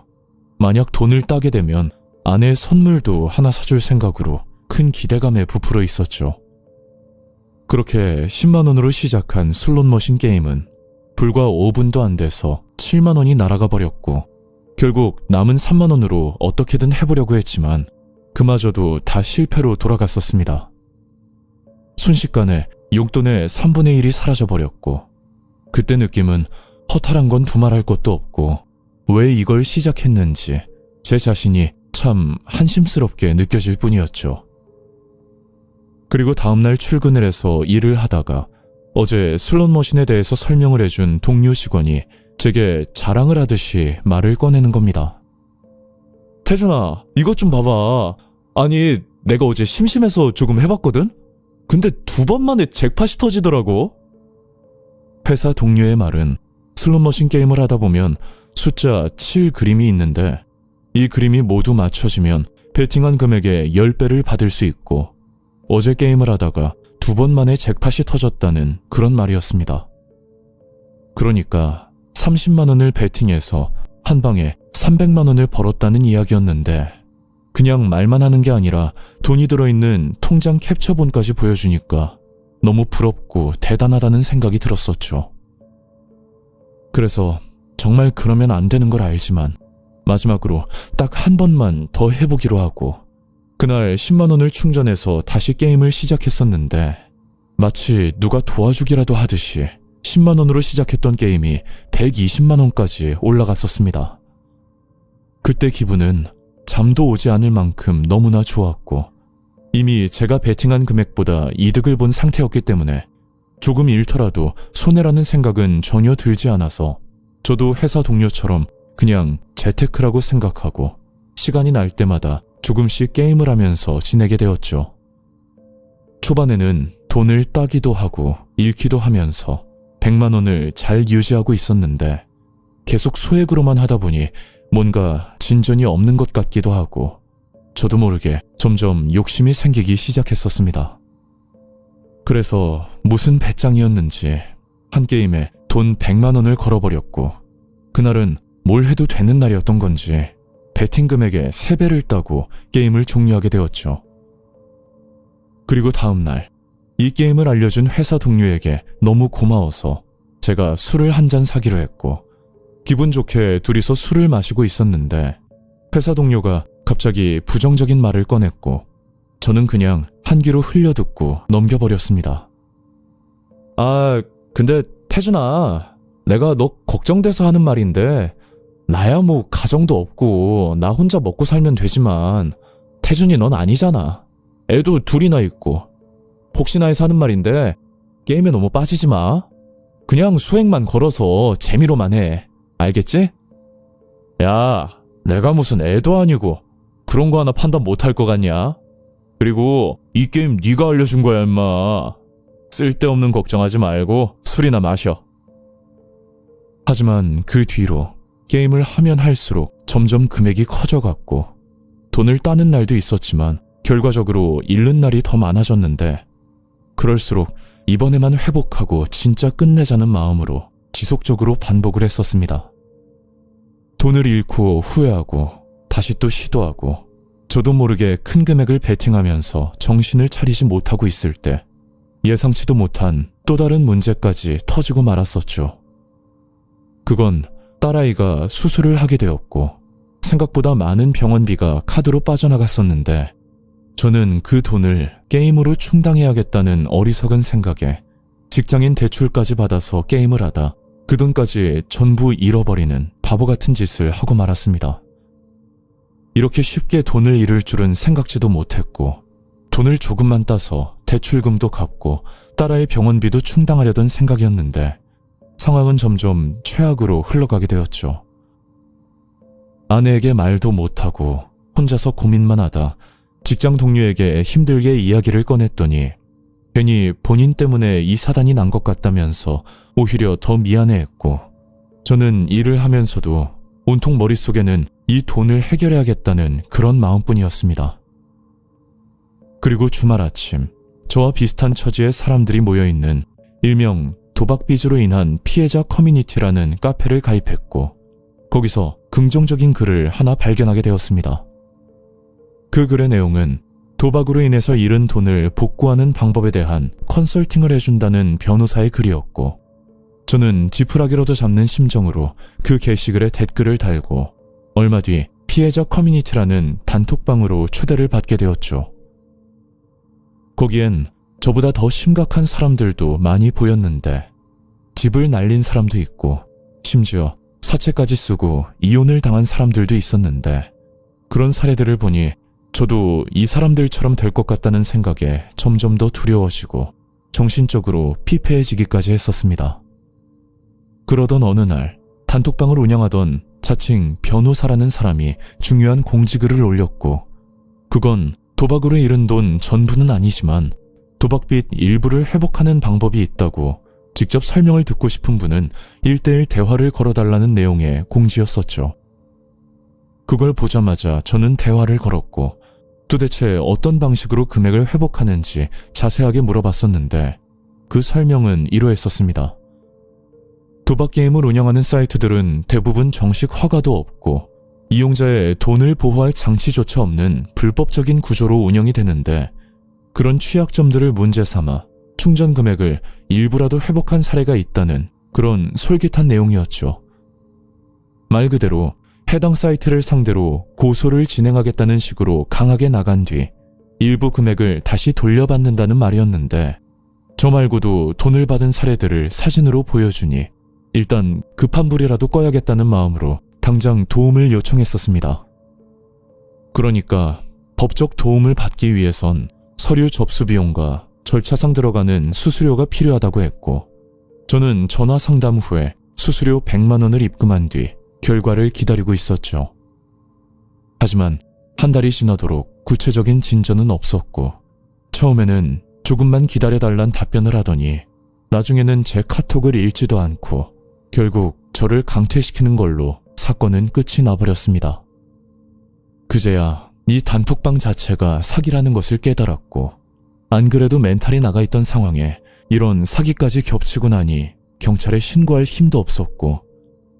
S1: 만약 돈을 따게 되면 아내의 선물도 하나 사줄 생각으로 큰 기대감에 부풀어 있었죠. 그렇게 10만 원으로 시작한 슬롯머신 게임은 불과 5분도 안 돼서 7만 원이 날아가 버렸고, 결국 남은 3만 원으로 어떻게든 해보려고 했지만 그마저도 다 실패로 돌아갔었습니다. 순식간에 용돈의 3분의 1이 사라져버렸고, 그때 느낌은 허탈한 건 두말할 것도 없고 왜 이걸 시작했는지 제 자신이 참 한심스럽게 느껴질 뿐이었죠. 그리고 다음날 출근을 해서 일을 하다가 어제 슬롯머신에 대해서 설명을 해준 동료 직원이 제게 자랑을 하듯이 말을 꺼내는 겁니다. 태준아, 이것 좀 봐봐. 아니, 내가 어제 심심해서 조금 해봤거든? 근데 2번 만에 잭팟이 터지더라고. 회사 동료의 말은 슬롯머신 게임을 하다 보면 숫자 7 그림이 있는데, 이 그림이 모두 맞춰지면 베팅한 금액의 10배를 받을 수 있고, 어제 게임을 하다가 2번 만에 잭팟이 터졌다는 그런 말이었습니다. 그러니까 30만 원을 베팅해서 한 방에 300만 원을 벌었다는 이야기였는데, 그냥 말만 하는 게 아니라 돈이 들어있는 통장 캡처본까지 보여주니까 너무 부럽고 대단하다는 생각이 들었었죠. 그래서 정말 그러면 안 되는 걸 알지만 마지막으로 딱 한 번만 더 해보기로 하고 그날 10만 원을 충전해서 다시 게임을 시작했었는데, 마치 누가 도와주기라도 하듯이 10만 원으로 시작했던 게임이 120만 원까지 올라갔었습니다. 그때 기분은 잠도 오지 않을 만큼 너무나 좋았고 이미 제가 베팅한 금액보다 이득을 본 상태였기 때문에 조금 잃더라도 손해라는 생각은 전혀 들지 않아서 저도 회사 동료처럼 그냥 재테크라고 생각하고 시간이 날 때마다 조금씩 게임을 하면서 지내게 되었죠. 초반에는 돈을 따기도 하고 잃기도 하면서 100만 원을 잘 유지하고 있었는데 계속 소액으로만 하다 보니 뭔가 진전이 없는 것 같기도 하고 저도 모르게 점점 욕심이 생기기 시작했었습니다. 그래서 무슨 배짱이었는지 한 게임에 돈 100만 원을 걸어버렸고 그날은 뭘 해도 되는 날이었던 건지 베팅 금액의 3배를 따고 게임을 종료하게 되었죠. 그리고 다음날 이 게임을 알려준 회사 동료에게 너무 고마워서 제가 술을 한 잔 사기로 했고 기분 좋게 둘이서 술을 마시고 있었는데 회사 동료가 갑자기 부정적인 말을 꺼냈고 저는 그냥 한 귀로 흘려듣고 넘겨버렸습니다. 아, 근데 태준아, 내가 너 걱정돼서 하는 말인데 나야 뭐 가정도 없고 나 혼자 먹고 살면 되지만 태준이 넌 아니잖아. 애도 둘이나 있고 혹시나 해서 하는 말인데 게임에 너무 빠지지 마. 그냥 수액만 걸어서 재미로만 해. 알겠지? 야, 내가 무슨 애도 아니고 그런 거 하나 판단 못할 것 같냐? 그리고 이 게임 네가 알려준 거야 임마. 쓸데없는 걱정하지 말고 술이나 마셔. 하지만 그 뒤로 게임을 하면 할수록 점점 금액이 커져갔고 돈을 따는 날도 있었지만 결과적으로 잃는 날이 더 많아졌는데 그럴수록 이번에만 회복하고 진짜 끝내자는 마음으로 지속적으로 반복을 했었습니다. 돈을 잃고 후회하고 다시 또 시도하고 저도 모르게 큰 금액을 베팅하면서 정신을 차리지 못하고 있을 때 예상치도 못한 또 다른 문제까지 터지고 말았었죠. 그건 딸아이가 수술을 하게 되었고 생각보다 많은 병원비가 카드로 빠져나갔었는데 저는 그 돈을 게임으로 충당해야겠다는 어리석은 생각에 직장인 대출까지 받아서 게임을 하다 그 돈까지 전부 잃어버리는 바보 같은 짓을 하고 말았습니다. 이렇게 쉽게 돈을 잃을 줄은 생각지도 못했고 돈을 조금만 따서 대출금도 갚고 딸아이 병원비도 충당하려던 생각이었는데 상황은 점점 최악으로 흘러가게 되었죠. 아내에게 말도 못하고 혼자서 고민만 하다 직장 동료에게 힘들게 이야기를 꺼냈더니 괜히 본인 때문에 이 사단이 난 것 같다면서 오히려 더 미안해했고 저는 일을 하면서도 온통 머릿속에는 이 돈을 해결해야겠다는 그런 마음뿐이었습니다. 그리고 주말 아침 저와 비슷한 처지의 사람들이 모여있는 일명 도박비주로 인한 피해자 커뮤니티라는 카페를 가입했고 거기서 긍정적인 글을 하나 발견하게 되었습니다. 그 글의 내용은 도박으로 인해서 잃은 돈을 복구하는 방법에 대한 컨설팅을 해준다는 변호사의 글이었고 저는 지푸라기로도 잡는 심정으로 그 게시글에 댓글을 달고 얼마 뒤 피해자 커뮤니티라는 단톡방으로 초대를 받게 되었죠. 거기엔 저보다 더 심각한 사람들도 많이 보였는데 집을 날린 사람도 있고 심지어 사채까지 쓰고 이혼을 당한 사람들도 있었는데 그런 사례들을 보니 저도 이 사람들처럼 될 것 같다는 생각에 점점 더 두려워지고 정신적으로 피폐해지기까지 했었습니다. 그러던 어느 날 단톡방을 운영하던 자칭 변호사라는 사람이 중요한 공지글을 올렸고 그건 도박으로 잃은 돈 전부는 아니지만 도박빚 일부를 회복하는 방법이 있다고 직접 설명을 듣고 싶은 분은 1:1 대화를 걸어달라는 내용의 공지였었죠. 그걸 보자마자 저는 대화를 걸었고 도대체 어떤 방식으로 금액을 회복하는지 자세하게 물어봤었는데 그 설명은 이러했었습니다. 도박 게임을 운영하는 사이트들은 대부분 정식 허가도 없고 이용자의 돈을 보호할 장치조차 없는 불법적인 구조로 운영이 되는데 그런 취약점들을 문제 삼아 충전 금액을 일부라도 회복한 사례가 있다는 그런 솔깃한 내용이었죠. 말 그대로 해당 사이트를 상대로 고소를 진행하겠다는 식으로 강하게 나간 뒤 일부 금액을 다시 돌려받는다는 말이었는데 저 말고도 돈을 받은 사례들을 사진으로 보여주니 일단 급한 불이라도 꺼야겠다는 마음으로 당장 도움을 요청했었습니다. 그러니까 법적 도움을 받기 위해선 서류 접수 비용과 절차상 들어가는 수수료가 필요하다고 했고, 저는 전화 상담 후에 수수료 100만 원을 입금한 뒤 결과를 기다리고 있었죠. 하지만 한 달이 지나도록 구체적인 진전은 없었고, 처음에는 조금만 기다려달란 답변을 하더니 나중에는 제 카톡을 읽지도 않고 결국 저를 강퇴시키는 걸로 사건은 끝이 나버렸습니다. 그제야 이 단톡방 자체가 사기라는 것을 깨달았고, 안 그래도 멘탈이 나가있던 상황에 이런 사기까지 겹치고 나니 경찰에 신고할 힘도 없었고,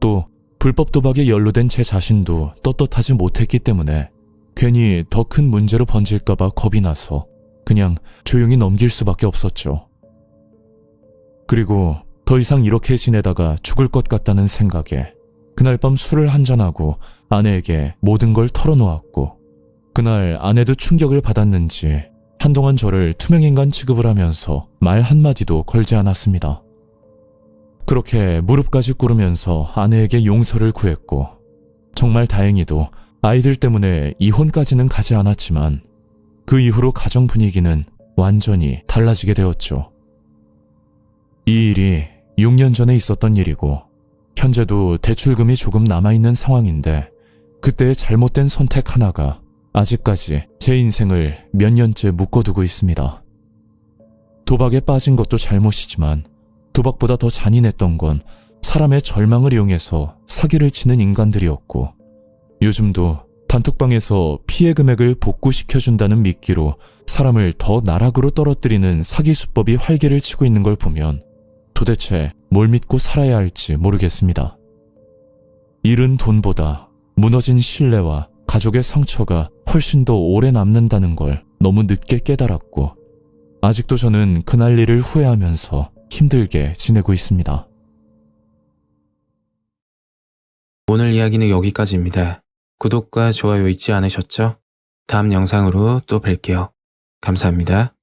S1: 또 불법 도박에 연루된 제 자신도 떳떳하지 못했기 때문에 괜히 더 큰 문제로 번질까봐 겁이 나서 그냥 조용히 넘길 수밖에 없었죠. 그리고 더 이상 이렇게 지내다가 죽을 것 같다는 생각에 그날 밤 술을 한잔하고 아내에게 모든 걸 털어놓았고, 그날 아내도 충격을 받았는지 한동안 저를 투명인간 취급을 하면서 말 한마디도 걸지 않았습니다. 그렇게 무릎까지 꿇으면서 아내에게 용서를 구했고, 정말 다행히도 아이들 때문에 이혼까지는 가지 않았지만 그 이후로 가정 분위기는 완전히 달라지게 되었죠. 이 일이 6년 전에 있었던 일이고, 현재도 대출금이 조금 남아있는 상황인데, 그때의 잘못된 선택 하나가 아직까지 제 인생을 몇 년째 묶어두고 있습니다. 도박에 빠진 것도 잘못이지만 도박보다 더 잔인했던 건 사람의 절망을 이용해서 사기를 치는 인간들이었고, 요즘도 단톡방에서 피해 금액을 복구시켜준다는 미끼로 사람을 더 나락으로 떨어뜨리는 사기 수법이 활개를 치고 있는 걸 보면 도대체 뭘 믿고 살아야 할지 모르겠습니다. 잃은 돈보다 무너진 신뢰와 가족의 상처가 훨씬 더 오래 남는다는 걸 너무 늦게 깨달았고, 아직도 저는 그날 일을 후회하면서 힘들게 지내고 있습니다.
S4: 오늘 이야기는 여기까지입니다. 구독과 좋아요 잊지 않으셨죠? 다음 영상으로 또 뵐게요. 감사합니다.